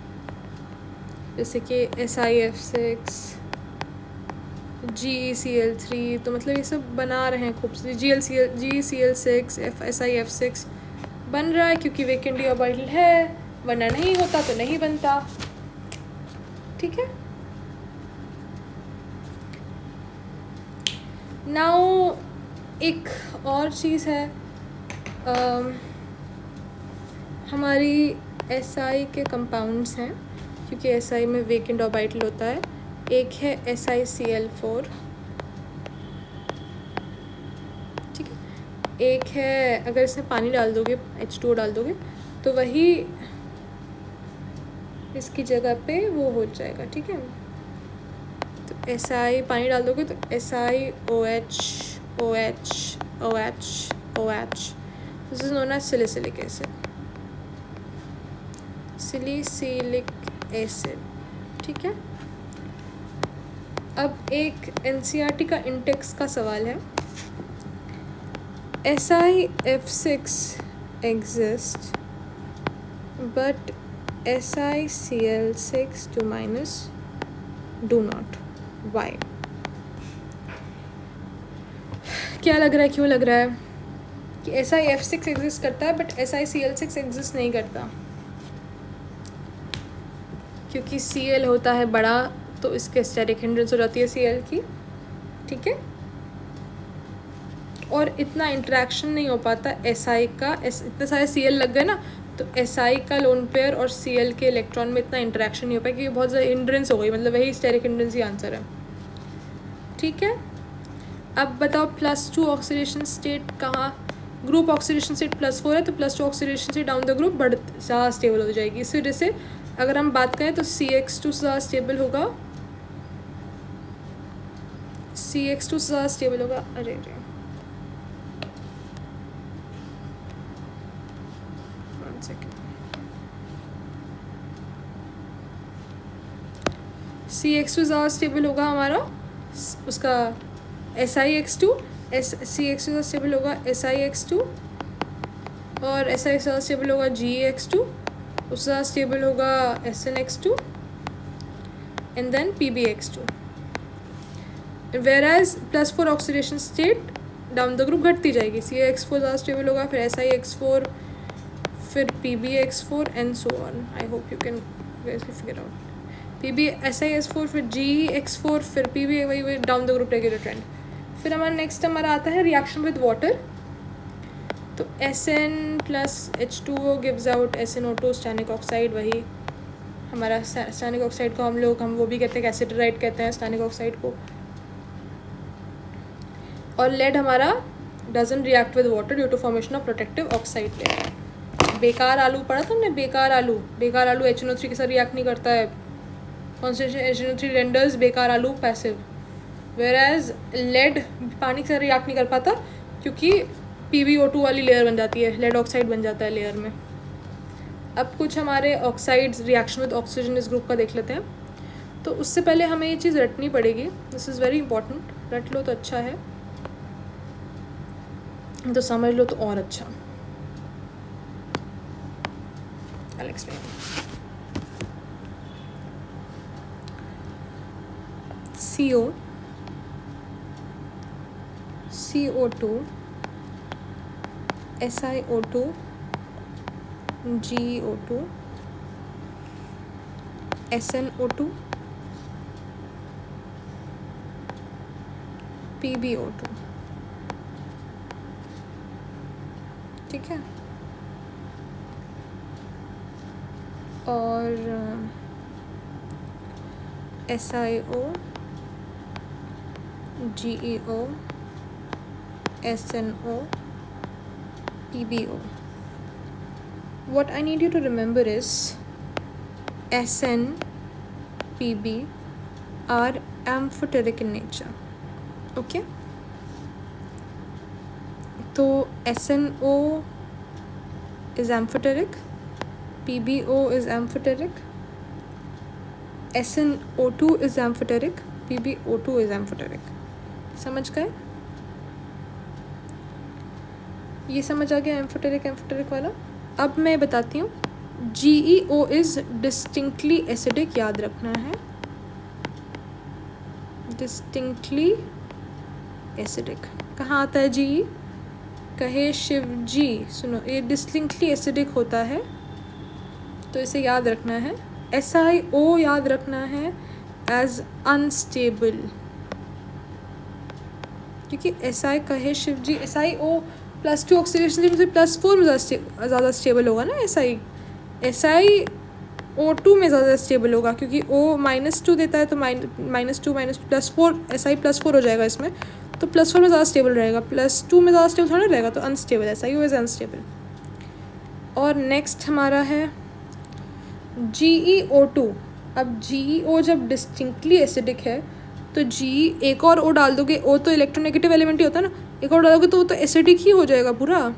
जैसे कि SiF6, GeCl3, तो मतलब ये सब बना रहे हैं खूब से. GeCl6, SiF6 बन रहा है क्योंकि वेकेंट डी ऑर्बिटल है, वरना नहीं होता तो नहीं बनता. ठीक है, नाउ एक और चीज़ है, हमारी SI के कंपाउंड्स हैं, क्योंकि SI में वेकेंट ऑर्बिटल होता है, एक है SiCl4, ठीक है। एक है, अगर इसमें पानी डाल दोगे, H2O डाल दोगे, तो वही इसकी जगह पे वो हो जाएगा, ठीक है। तो Si पानी डाल दोगे तो SiOH OH OH OH, this is known as salicylic acid, salicylic acid, ठीक है। अब एक NCERT का इंडेक्स का सवाल है, SiF6 exists but SiCl6 2 minus do not. Why? क्या लग रहा है, क्यों लग रहा है कि SiF6 एग्जिस्ट करता है बट SiCl6 एग्जिस्ट नहीं करता? क्योंकि Cl होता है बड़ा, तो इसके स्टेरिक हिंड्रेंस हो जाती है Cl की, ठीक है। और इतना इंटरेक्शन नहीं हो पाता Si का, इतने सारे Cl लग गए ना, तो Si का लोन पेयर और Cl के इलेक्ट्रॉन में इतना इंटरेक्शन नहीं हो पाया, क्योंकि बहुत ज़्यादा हिंड्रेंस हो गई, मतलब वही स्टेरिक हिंड्रेंस ही आंसर है, ठीक है। अब बताओ +2 ऑक्सीडेशन स्टेट कहाँ, ग्रुप ऑक्सीडेशन स्टेट +4 है, तो +2 oxidation state down the group ज़्यादा स्टेबल हो जाएगी। इस वजह से अगर हम बात करें तो CX2 ज़्यादा स्टेबल होगा, CX2 ज़्यादा स्टेबल होगा। अरे CX2 ज़्यादा स्टेबल होगा हमारा, उसका SiX2, CX2 ज़्यादा स्टेबल होगा SiX2, और SiX ज़्यादा स्टेबल होगा GeX2, उससे ज़्यादा स्टेबल होगा SnX2 and then PbX2। Whereas +4 oxidation state down the group घटती जाएगी, CX4 ज़्यादा स्टेबल होगा, फिर SiX4, फिर PbX4 and so on. I hope you can figure out. SiS4, फिर GeX4, फिर Pb, वही down the group regular trend. फिर हमारा नेक्स्ट हमारा आता है रिएक्शन विद वाटर, तो Sn + H2O gives out SnO2 stannic oxide, वही हमारा स्टैनिक ऑक्साइड को हम वो भी कहते हैं, एसिडराइट कहते हैं स्टैनिक ऑक्साइड को। और लेड हमारा doesn't react with water due to formation of protective oxide layer. बेकार आलू पढ़ा था हमने, बेकार आलू HNO3 के साथ रिएक्ट नहीं करता है, कॉन्सेंट्रेशन HNO3 रेंडर्स बेकार आलू पैसिव, वेराज लेड पानी के साथ रिएक्ट नहीं कर पाता क्योंकि PbO2 वाली लेयर बन जाती है, लेड ऑक्साइड बन जाता है लेयर में। अब कुछ हमारे ऑक्साइड्स रिएक्शन विद ऑक्सीजन इस ग्रुप का देख लेते हैं। तो उससे पहले हमें ये चीज़ रटनी पड़ेगी, दिस इज़ वेरी इंपॉर्टेंट, रट लो तो अच्छा है, तो समझ लो तो और अच्छा। I'll explain. CO2 SiO2 GeO2 SnO2 PbO2, ठीक है। और SiO GeO SnO PbO. What I need you to remember is Sn Pb are amphoteric in nature, okay? तो SnO is amphoteric, PbO is amphoteric, SnO2 is amphoteric, PbO2 is amphoteric. समझ गए? ये समझ आ गया amphoteric वाला। अब मैं बताती हूँ, GeO इज़ डिस्टिंक्टली एसिडिक, याद रखना है, डिस्टिंक्टली एसिडिक। कहाँ आता है GE? कहे शिव जी, सुनो, ये डिस्टिंक्टली एसिडिक होता है, तो इसे याद रखना है। SiO याद रखना है एज अनस्टेबल, क्योंकि Si कहे शिव जी, SiO +2 ऑक्सीडेशन से +4 में ज़्यादा स्टेबल होगा ना। Si O2 में ज़्यादा स्टेबल होगा, क्योंकि O -2 देता है तो -2 +4 SI+4 हो जाएगा इसमें, तो +4 में ज़्यादा स्टेबल रहेगा, +2 में ज़्यादा स्टेबल थोड़ा रहेगा, तो अनस्टेबल SiO इज़ अनस्टेबल। और नेक्स्ट हमारा है GeO2। अब GeO जब डिस्टिंक्टली एसिडिक है तो एक और O डाल दोगे, O तो इलेक्ट्रोनेगेटिव एलिमेंट ही होता है ना, एक और डालोगे तो वो तो एसिडिक ही हो जाएगा पूरा,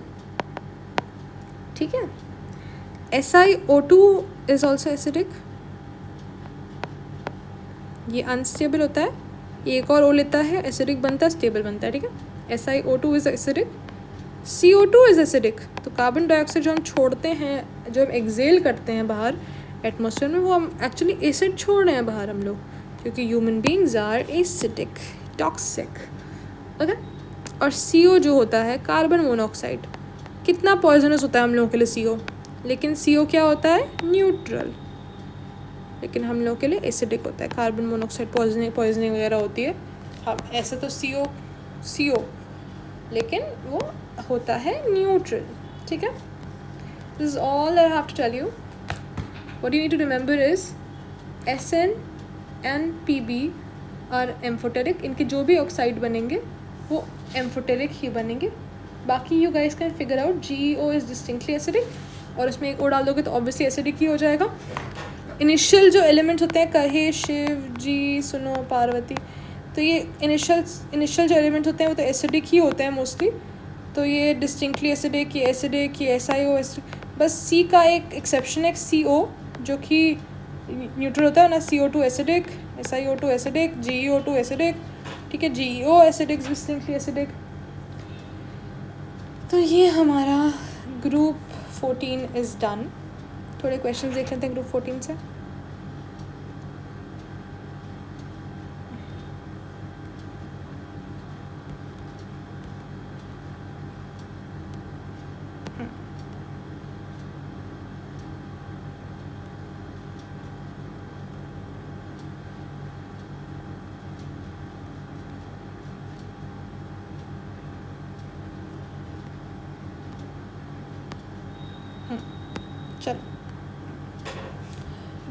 ठीक है। SiO2 इज ऑल्सो एसिडिक, ये अनस्टेबल होता है, एक और O लेता है, एसिडिक बनता है, स्टेबल बनता है, ठीक है। SiO2 is acidic, CO2 is acidic. तो कार्बन डाइऑक्साइड जो हम छोड़ते हैं, जो हम एक्सेल करते हैं बाहर एटमॉस्फेयर में, वो हम एक्चुअली एसिड छोड़ रहे हैं बाहर हम लोग, क्योंकि human beings are acidic, toxic, okay. और CO जो होता है कार्बन मोनोऑक्साइड, कितना पॉइजनस होता है हम लोगों के लिए CO, लेकिन CO क्या होता है, न्यूट्रल, लेकिन हम लोगों के लिए एसिडिक होता है। कार्बन मोनोऑक्साइड पॉइजनिंग वगैरह होती है, हम ऐसे तो CO लेकिन वो होता है न्यूट्रल, ठीक है। This is all I have to tell you. What you need to remember is SN and PB are amphoteric, इनके जो भी ऑक्साइड बनेंगे वो एम्फोटेरिक ही बनेंगे। बाकी you guys can figure out GeO is distinctly acidic, और उसमें एक O डाल दोगे तो ऑब्वियसली एसिडिक ही हो जाएगा। इनिशियल जो एलिमेंट्स होते हैं, कहे, शिव जी, सुनो, पार्वती, तो ये इनिशियल जो एलिमेंट्स होते हैं वो तो एसिडिक ही होते हैं मोस्टली, तो ये डिस्टिंक्टली एसिडिक, ये एसिडिक, ये SiO एसिडिक। बस C का एक एक्सेप्शन है, CO जो कि न्यूट्रल होता है ना, CO2 acidic, SiO2 acidic, GeO2 acidic, ठीक है, GeO एसिडिक, डिस्टिंक्टली एसिडिक। तो ये हमारा ग्रुप 14 इज़ डन। थोड़े क्वेश्चंस देख लेते हैं ग्रुप 14 से। चलो,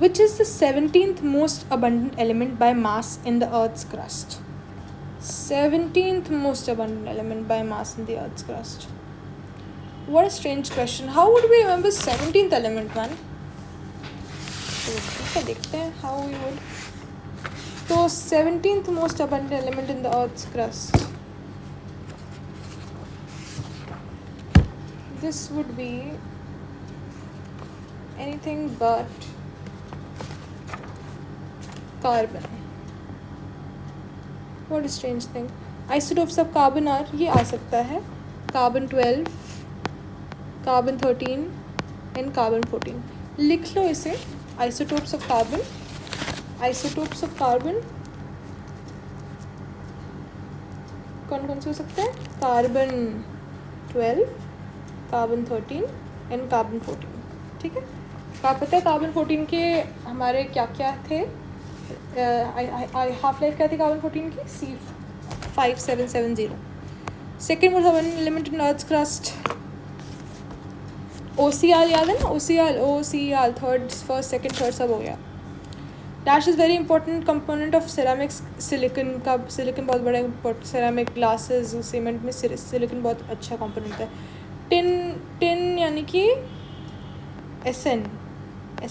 which is the 17th most abundant element by mass in the Earth's crust? 17th most abundant element by mass in the Earth's crust. What a strange question. How would we remember 17th element, man? तो देखते हैं how we would. तो 17th most abundant element in the Earth's crust. This would be anything but carbon. What a strange thing. Isotopes of carbon are, ये आ सकता है, carbon 12, carbon 13 and carbon 14. लिख लो इसे, isotopes of carbon. Isotopes of carbon कौन कौन से हो सकते हैं, carbon 12, carbon 13 and carbon 14, ठीक है। क्या पता है कार्बन 14 के हमारे क्या क्या थे, हाफ लाइफ क्या थी कार्बन 14 की, C5770। Second most abundant element in earth's crust, OCl याद है ना, OCl third, first, second, third सब हो गया। Dash is very important component of ceramics, silicon का, सिलिकन बहुत बड़ा इंपॉर्टेंट, सिरेमिक, ग्लासेस, सीमेंट में सिलिकन बहुत अच्छा कंपोनेंट है। टिन यानी कि SN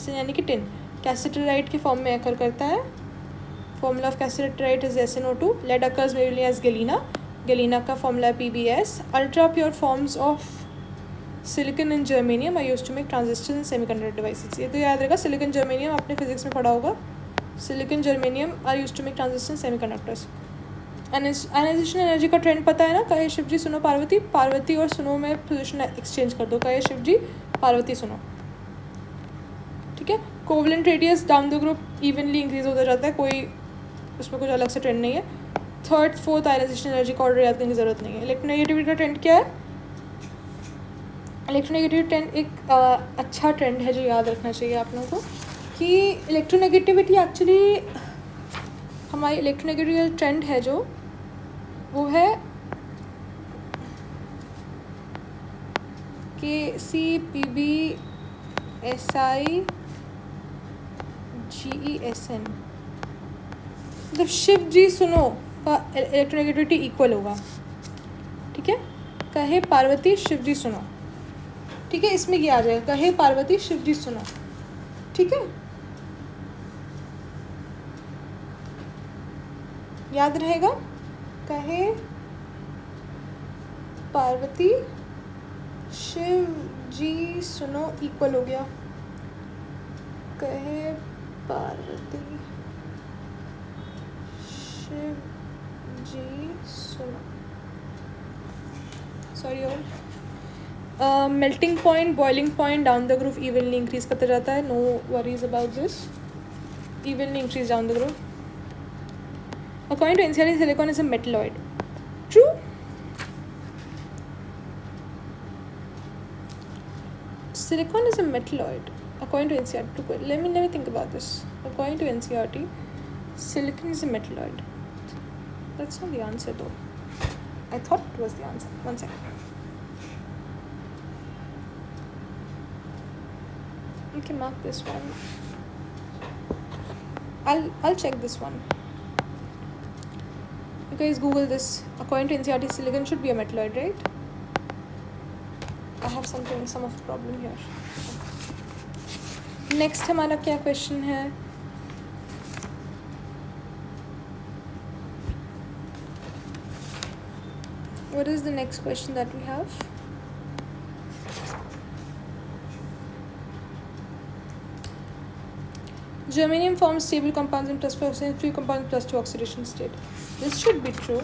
यानी कि टिन, कैसिटराइट के फॉर्म में अकर करता है। Formula of cassiterite is SnO2। Lead occurs mainly as galena का फॉर्मूला है PbS। Ultra pure forms of silicon and germanium are used to make transistor in semiconductor devices. ये तो याद रहेगा, सिलिकन जर्मेनियम आपने फिजिक्स में पढ़ा होगा, silicon germanium are used to make transistor in semiconductors. Ionisation energy का ट्रेंड पता है ना, कहे शिव जी सुनो पार्वती, पार्वती और सुनो में पोजिशन एक्सचेंज कर दो, कहे शिव जी पार्वती सुनो, ठीक है। Covalent radius down the group evenly increase होता जाता है, कोई उसमें कुछ अलग से ट्रेंड नहीं है। थर्ड फोर्थ आयनाइजेशन एनर्जी का ऑर्डर याद करने की जरूरत नहीं है। इलेक्ट्रोनेगेटिविटी का ट्रेंड क्या है, इलेक्ट्रोनेगेटिविटी ट्रेंड एक अच्छा ट्रेंड है जो याद रखना चाहिए आप लोगों को, कि इलेक्ट्रोनेगेटिविटी एक्चुअली हमारी इलेक्ट्रोनेगेटिव ट्रेंड है जो वो है कि CPb SI GESN मतलब शिव जी सुनो का इलेक्ट्रोनेगेटिविटी इक्वल होगा, ठीक है। कहे पार्वती शिव जी सुनो, ठीक है, इसमें क्या आ जाएगा, कहे पार्वती शिव जी सुनो, ठीक है, याद रहेगा। कहे पार्वती शिव जी सुनो इक्वल हो गया, कहे पार्वती शिव जी सुनो, सॉरी और melting point boiling point down the group evenly increase करता जाता है, no worries about this, evenly increase down the group. According to NCERT silicon is a metalloid, true. Silicon is a metalloid according to NCERT. Let me think about this. According to NCERT, silicon is a metalloid. That's not the answer though. I thought it was the answer. One second. Okay, mark this one. I'll check this one. You guys Google this. According to NCERT, silicon should be a metalloid, right? I have some of the problem here. Next हमारा क्या question है? What is the next question that we have? Germanium forms stable compounds in +4 oxidation, free compounds +2 oxidation state. This should be true.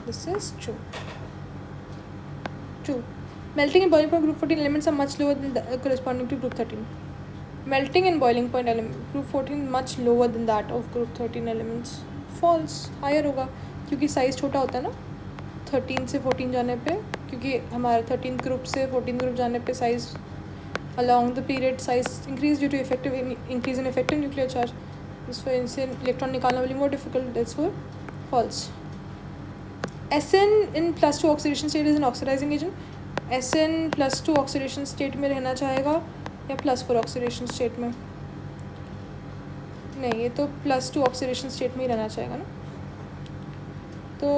This is true. True. Melting and boiling point group 14 elements are much lower than the corresponding to group 13. Melting and boiling point element group 14 much lower than that of group 13 elements. False. Higher होगा क्योंकि size छोटा होता है ना 13 से 14 जाने पे, क्योंकि हमारा 13 ग्रुप से 14 ग्रुप जाने पे size along the period size increase due to effective increase in effective nuclear charge. इससे इनसे इलेक्ट्रॉन निकालना really more difficult. That's for false. SN in +2 oxidation state is an oxidizing agent. SN +2 oxidation state में रहना चाहेगा या +4 oxidation state में? नहीं, ये तो +2 ऑक्सीडेशन स्टेट में ही रहना चाहेगा ना, तो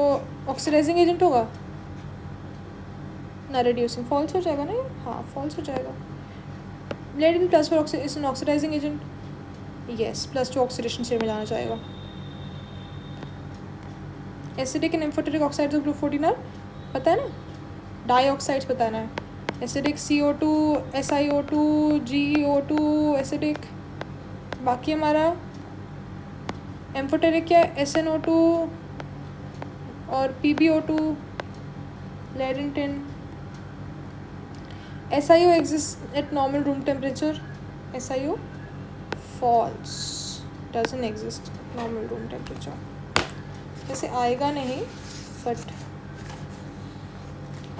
ऑक्सीडाइजिंग एजेंट होगा ना, रिड्यूसिंग, फॉल्स हो जाएगा ना ये, हाँ फॉल्स हो जाएगा। Lead in +4 is an oxidising agent, yes +2 oxidation state में जाना चाहेगा। Acidic and amphoteric oxides of group 14 are, पता है ना, डाइऑक्साइड्स बताना है, acidic CO2 SiO2 GeO2 acidic, बाकी हमारा एम्फोटेरिक क्या है SnO2 और PbO2 lead and tin। SiO exists at normal room temperature, SiO false, doesn't exist at normal room temperature। वैसे आएगा नहीं बट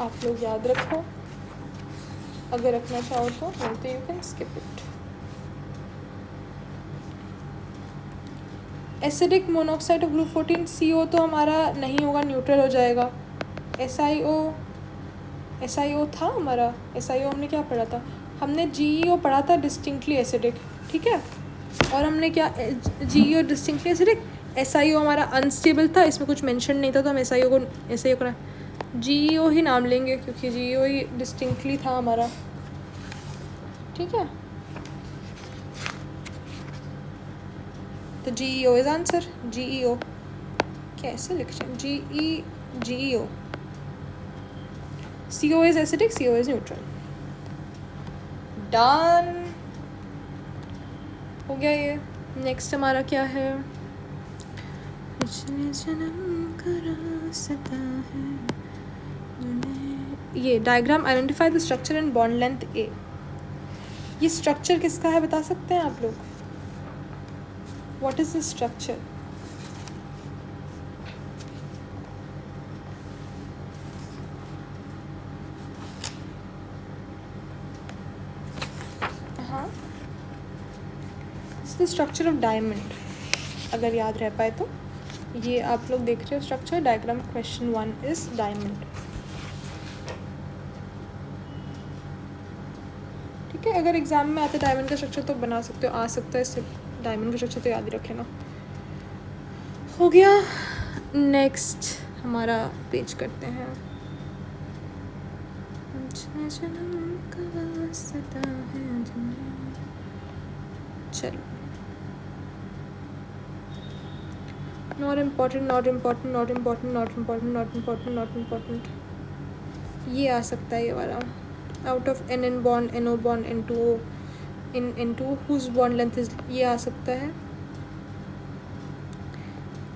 आप लोग याद रखो, अगर रखना चाहो तो, नहीं तो you can skip it. Acidic monoxide of group 14 CO तो हमारा नहीं होगा, न्यूट्रल हो जाएगा। SiO था हमारा, SiO हमने क्या पढ़ा था, हमने GeO पढ़ा था डिस्टिंक्टली एसिडिक, ठीक है, और हमने क्या GeO डिस्टिंक्टली एसिडिक, SiO हमारा अनस्टेबल था, इसमें कुछ मेंशन नहीं था, तो हम SiO को GeO ही नाम लेंगे क्योंकि GeO ही डिस्टिंक्टली था हमारा, ठीक है। तो GeO इज आंसर, GeO कैसे लिखते हैं, GeO, CO is acidic, CO is neutral, done हो गया ये। नेक्स्ट हमारा क्या है, जन्म का रास्ता है, ये diagram identify the structure and bond length A। ये स्ट्रक्चर किसका है बता सकते हैं आप लोग, व्हाट इज द स्ट्रक्चर? हाँ, it's the structure of diamond, अगर याद रह पाए तो। ये आप लोग देख रहे हो structure diagram, question 1 is diamond, ठीक है। अगर एग्जाम में आते डायमंड का स्ट्रक्चर तो बना सकते हो, आ सकता है, इससे डायमंड की स्ट्रक्चर तो याद ही रखे ना। हो गया। नेक्स्ट हमारा पेज करते हैं। चलो, not important, not important, not important, not important, not important, not important, ये आ सकता है ये वाला। Out of N N bond N O bond N two O in N two whose bond length is, ये आ सकता है।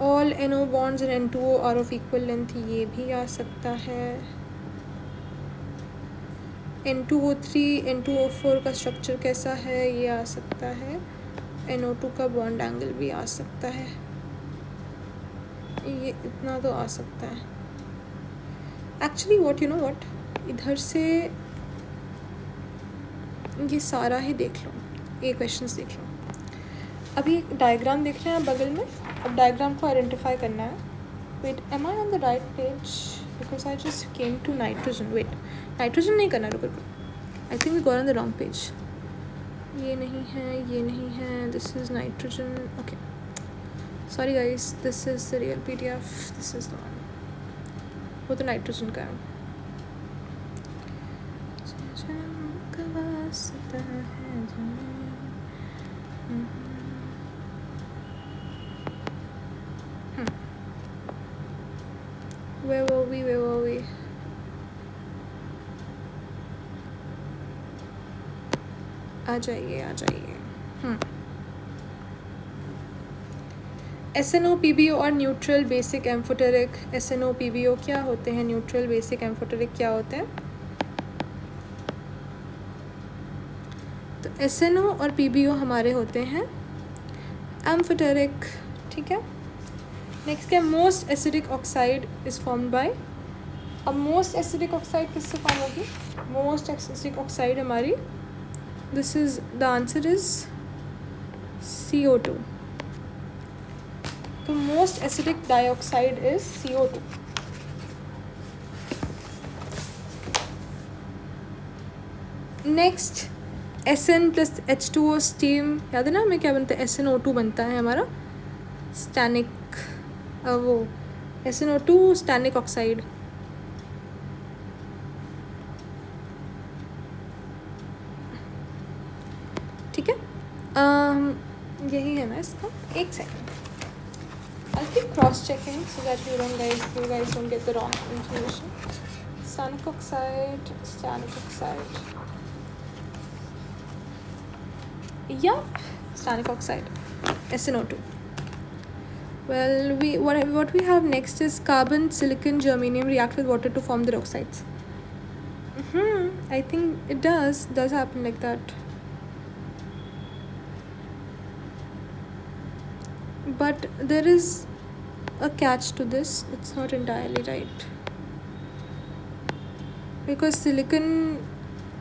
All N O bonds in N two O are of equal length, ये भी आ सकता है। N2O3 N2O4 का structure कैसा है, ये आ सकता है। NO2 का बॉन्ड एंगल भी आ सकता है। ये इतना तो आ सकता है। Actually what you know what, इधर से ये सारा ही देख लो, ये क्वेश्चंस देख लो। अभी एक डायग्राम देख रहे हैं बगल में, अब डायग्राम को आइडेंटिफाई करना है। Wait, am I on the right page? Because I just came to nitrogen. Wait, nitrogen नहीं करना, रुको, I think we got on the wrong page. ये नहीं है, ये नहीं है, this is nitrogen. Okay, sorry guys, this is the real PDF, this is the one. वो तो नाइट्रोजन का है। Where were we? Where were we? आ जाइए, आ जाइए। SNO PBO और neutral basic amphoteric. SNO PBO क्या होते हैं, न्यूट्रल बेसिक एम्फोटेरिक क्या होते हैं? तो SNO और PBO हमारे होते हैं एम्फोटेरिक, ठीक है। नेक्स्ट क्या, most acidic oxide is formed by. अब मोस्ट एसिडिक ऑक्साइड किससे फॉर्म होगी? मोस्ट एसिडिक ऑक्साइड हमारी, this is the answer is CO2। तो most acidic dioxide is CO2। Next SN plus H2O steam, याद है ना हमें क्या बनता है? SnO2 बनता है हमारा स्टैनिक, वो SnO2 स्टैनिक ऑक्साइड। ठीक है, यही है ना इसका। एक second, I'll keep cross-checking so that you guys don't get the wrong information. Stannic oxide, stannic oxide. Yup, stannic oxide, SnO2. Well, what we have next is carbon, silicon, germanium react with water to form their oxides. I think it does happen like that. But there is a catch to this, it's not entirely right, because silicon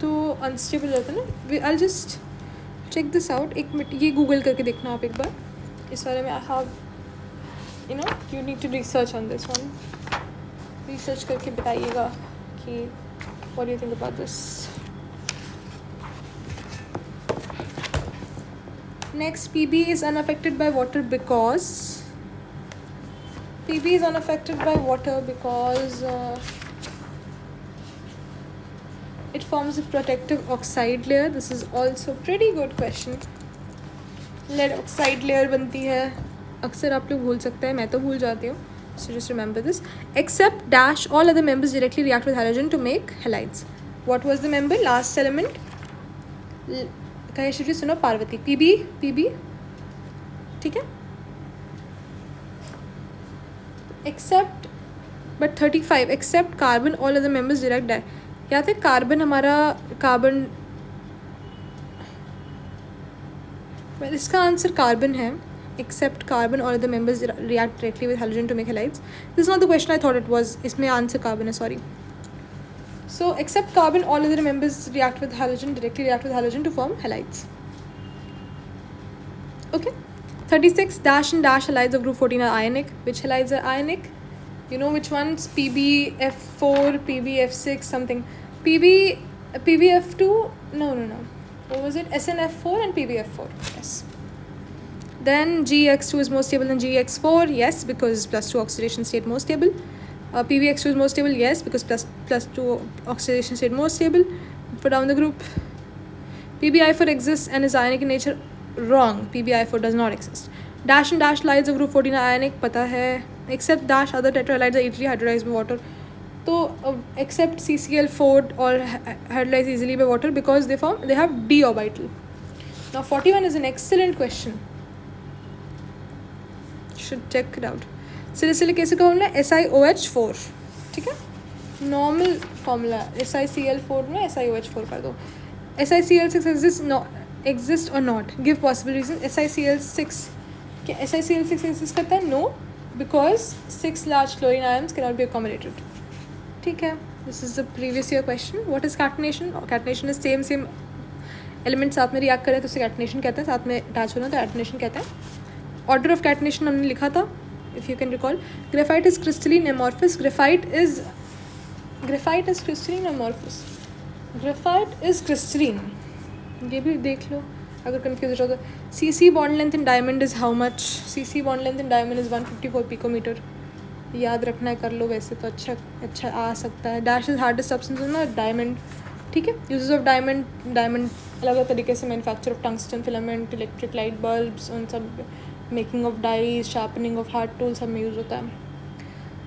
तो unstable होता है ना। I'll just check this out, एक minute, ये Google करके देखना आप एक बार इस बारे में। I have, you need to research on this one, research करके बताइएगा कि what do you think about this. Next, PB is unaffected by water because it forms a protective oxide layer. This is also pretty good question. Lead oxide layer बनती है, अक्सर आप लोग भूल सकते हैं, मैं तो भूल जाती हूँ, so just remember this. Except dash, all other members directly react with halogen to make halides. What was the member? Last element. कहे सुनो, पार्वती, PB, ठीक है। Except but 35, except carbon all other members direct die. याद है carbon हमारा, carbon, well, इसका answer carbon है। Except carbon all other members react directly with halogen to make halides. This is not the question, I thought it was, इसमें answer carbon है, sorry. So except carbon, all other members react with halogen, directly react with halogen to form halides. Okay. 36, dash and dash halides of group 14 are ionic. Which halides are ionic? You know which ones? PbF4, PbF6, something. PbF2, no. What was it? SnF4 and PbF4. Yes. Then GX2 is more stable than GX4, yes, because +2 oxidation state more stable. PbX2 is more stable, yes, because +2 oxidation state more stable. Put down the group. PbI4 exists and is ionic in nature, wrong. PbI4 does not exist. Dash and dash lights of group 14 are ionic, पता है. Except dash other tetrahalides are easily hydrolyzed by water. तो except CCl4 or hydrolyze easily by water because they have d orbital. Now 41 is an excellent question. Should check it out. Salicylic acid का formula SiOH4, ठीक है. Normal formula SiCl4 में SiOH4 कर दो. SiCl6 exist or not? Give possible reason. SiCl6 क्या SiCl6 exist करता है? No, because 6 large chlorine ions cannot be accommodated. ठीक है. This is the previous year question. What is catenation? Catenation is same element साथ में react करे तो उसे catenation कहते हैं. साथ में अटैच होना तो catenation कहते हैं. Order of catenation हमने लिखा था, if you can recall. Graphite is crystalline amorphous. Graphite is crystalline amorphous. Graphite is crystalline. ये भी देख लो अगर कंफ्यूज हो तो. CC bond length in diamond is how much? CC bond length in diamond is 154 picometer. याद रखना है, कर लो. वैसे तो अच्छा आ सकता है. Dash is hardest substance ना डायमंड, ठीक है. यूजेस ऑफ डायमंड अलग अलग तरीके से. Manufacture of tungsten filament, electric light bulbs, उन सब, making of dies, sharpening of hard tool, सब में यूज़ होता है.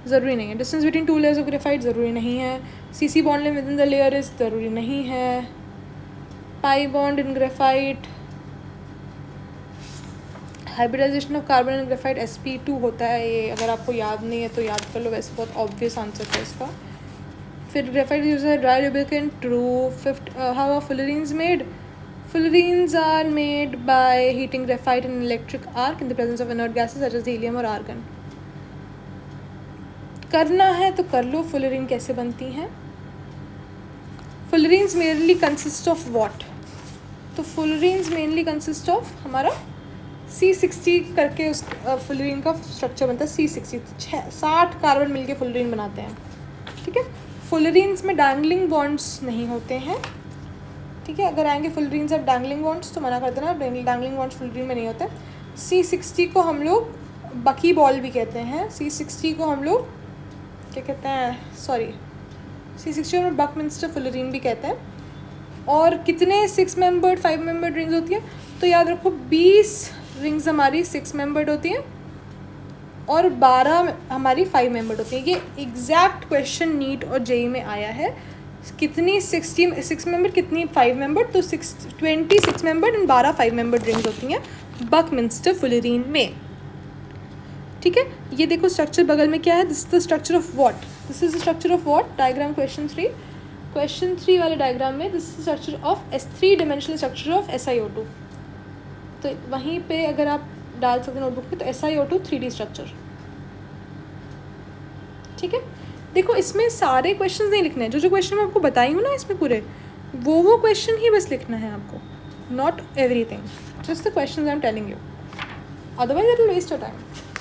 ज़रूरी नहीं है. Distance between 2 layers of graphite ज़रूरी नहीं है. CC bond length within the layer is ज़रूरी नहीं है. Pi bond in graphite, hybridisation of carbon in graphite sp2 होता है. ये अगर आपको याद नहीं है तो याद कर लो, वैसे बहुत ऑब्वियस आंसर था इसका. फिर ग्रेफाइट यूज है dry lubricant, true. Fifth, how are fullerenes made? Fullerenes are made by heating graphite in an electric arc in the presence of inert gases such as helium और argon. करना है तो कर लो. Fullerene कैसे बनती हैं? Fullerenes mainly consist of what? तो फुलरीन्स mainly consist of हमारा C60 करके उस फुलरीन का स्ट्रक्चर बनता है. C60 60 कार्बन मिलके फुलरीन बनाते हैं, ठीक है. फुलरीन्स में डैंगलिंग बॉन्ड्स नहीं होते हैं, ठीक है. अगर आएंगे फुलरीन्स अब डैंगलिंग बॉन्ड्स तो मना करते ना. डैंगलिंग बॉन्ड्स फुलरीन में नहीं होते. C60 को हम लोग बकी बॉल भी कहते हैं. C60 को हम लोग क्या कहते हैं? सॉरी, C60 और बकमिंस्टर फुलरीन भी कहते हैं. और कितने 6 मेंबर्ड 5 मेंबर्ड रिंग्स होती है? तो याद रखो 20 रिंग्स हमारी 6 मेंबर्ड होती हैं और 12 हमारी 5 मेंबर्ड होती हैं. ये एग्जैक्ट क्वेश्चन नीट और जेई में आया है. कितनी 6 मेंबर, कितनी 5 मेंबर? तो 26 मेंबर एंड 12 5 मेंबर रिंग्स होती हैं बकमिंस्टर फुलरीन में, ठीक है. ये देखो स्ट्रक्चर बगल में क्या है. This is the structure of what? This is the structure of what? Diagram question 3 वाले डायग्राम में this is structure of 3 dimensional structure of SiO2. तो वहीं पे अगर आप डाल सकते नोटबुक पे, तो SiO2 3D स्ट्रक्चर, ठीक है. देखो इसमें सारे क्वेश्चंस नहीं लिखने हैं. जो क्वेश्चन मैं आपको बताई हूँ ना इसमें पूरे, वो क्वेश्चन ही बस लिखना है आपको. Not everything, just the questions I am telling you. Otherwise it will waste your time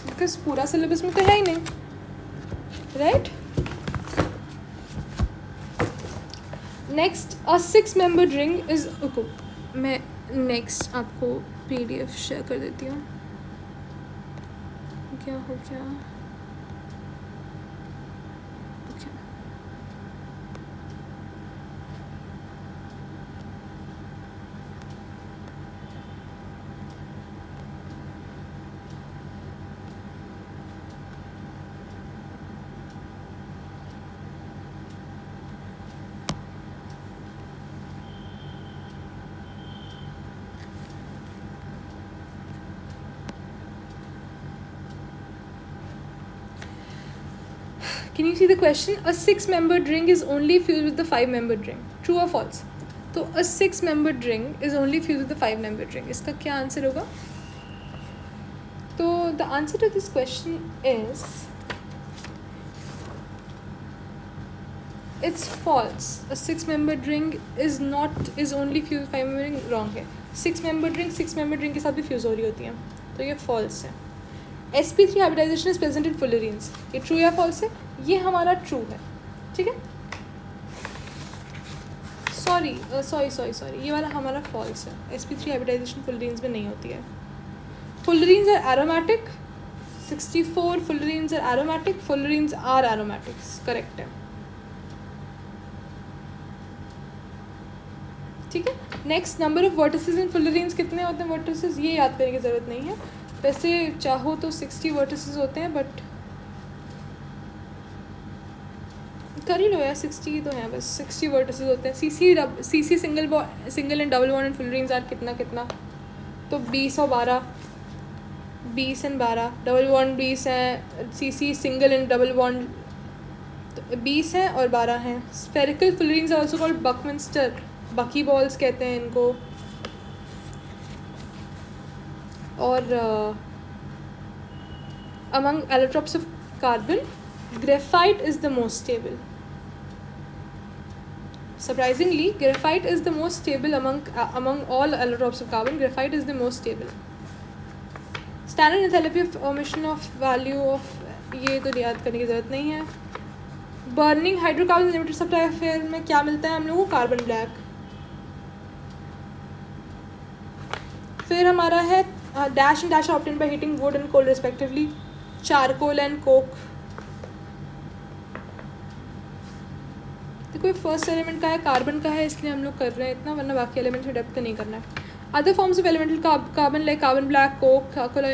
because पूरा सिलेबस में तो है ही नहीं, right. Next, a 6 membered ring is, मैं नेक्स्ट आपको PDF शेयर कर देती हूँ. क्या हो गया? Can you see the question? A 6-membered ring is only fused with the 5-membered ring. True or false? तो a 6-membered ring is only fused with the 5-membered ring. इसका क्या आंसर होगा? तो the answer to this question is it's false. A 6-membered ring is only fused with 5-membered ring. Wrong है. 6-membered ring के साथ भी fuse हो रही होती हैं, तो ये false है. sp3 hybridization is present in fullerenes. ये true या false है? ये हमारा true है, ठीक है. सॉरी, ये वाला हमारा false है. sp3 hybridization fullerenes में नहीं होती है. fullerenes are aromatic. 64 fullerenes are aromatic. Fullerenes are aromatics. Correct है. ठीक है. Next, number of vertices in fullerenes कितने होते हैं वर्टिसेस, ये याद करने की ज़रूरत नहीं है. वैसे चाहो तो 60 वर्टिसेस होते हैं, बट कर ही लो यार, 60 तो हैं बस. 60 वर्टिसेस होते हैं. C single and double bond and fullerenes are कितना, तो 20 और 12, 20 एंड 12. डबल बॉन्ड 20 हैं. C single and double bond तो 20 हैं और 12 हैं. Spherical fullerenes are also called buckminster. Bucky balls कहते हैं इनको. और among allotropes of carbon, graphite is the most stable. Surprisingly, graphite is the most stable among all allotropes of carbon. Graphite is the most stable. Standard enthalpy of omission of value of, ये तो याद करने की ज़रूरत नहीं है. Burning hydrocarbon limited supply of air में क्या मिलता है हम लोगों को? Carbon black. फिर हमारा है dash and dash obtain by heating wood and coal respectively. Charcoal and coke. देखो फर्स्ट एलिमेंट का है, कार्बन का है, इसलिए हम लोग कर रहे हैं इतना, वरना बाकी एलिमेंट्स में डेप्थ नहीं करना है. Other forms of elemental carbon like carbon black, Coke, charcoal,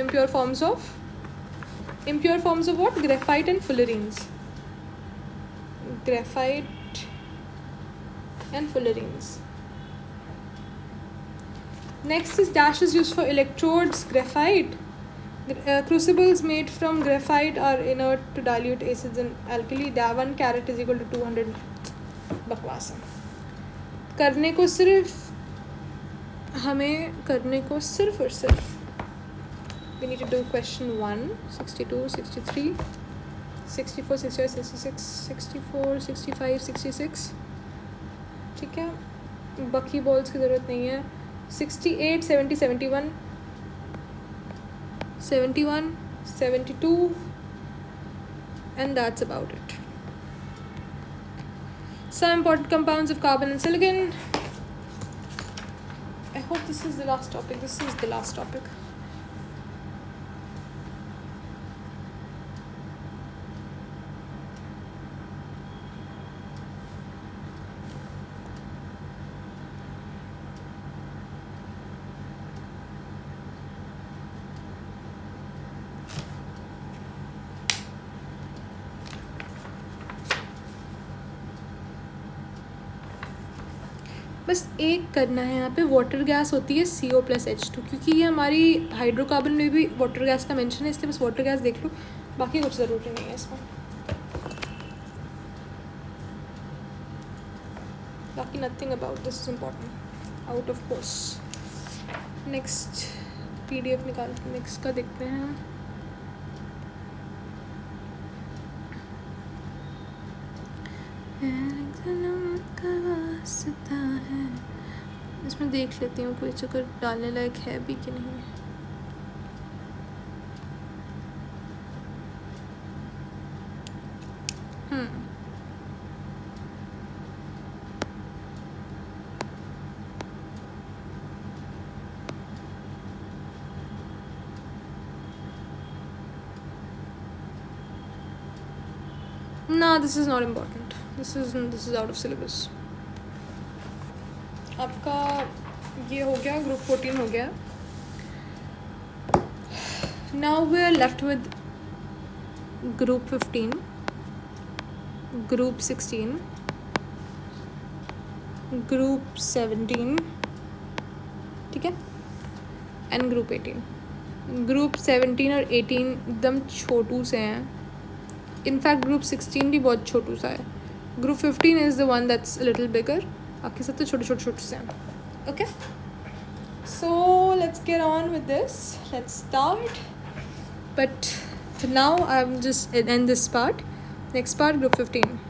impure forms of what? Graphite and fullerenes. Graphite and fullerenes. Next is dash is used for electrodes. Graphite. Crucibles made from graphite are inert to dilute acids and alkali. 1 carat is equal to 200. बकवास है. करने को सिर्फ और सिर्फ we need to do question 1, 62, 63, 64, 65, 66, 64, 65, 66. ठीक है. बाकी बॉल्स की ज़रूरत नहीं है. 68, 70, 71, 71, 72, and that's about it. Some important compounds of carbon and silicon. I hope this is the last topic. बस एक करना है यहाँ पे. वाटर गैस होती है CO+H2, क्योंकि ये हमारी हाइड्रोकार्बन में भी वाटर गैस का मेंशन है, इसलिए बस वाटर गैस देख लो, बाकी कुछ ज़रूरी नहीं है इसमें. बाकी nothing about this is important out of course. Next PDF निकाल, नेक्स्ट का देखते हैं. इसमें देख लेती हूँ कोई चक्कर डालने लायक है भी कि नहीं. No, this is not important. This is out of syllabus. आपका ये हो गया, ग्रुप 14 हो गया. Now we are left with group 15, group 16, group 17, ठीक है, and group 18. ग्रुप 17 और 18 एकदम छोटू से हैं. इनफैक्ट ग्रुप 16 भी बहुत छोटू सा है. Group 15 is the one that's little bigger. बाकी सब तो छोटे से हैं. Okay, so let's get on with this. Let's start. But now I am just and this part. Next part group 15.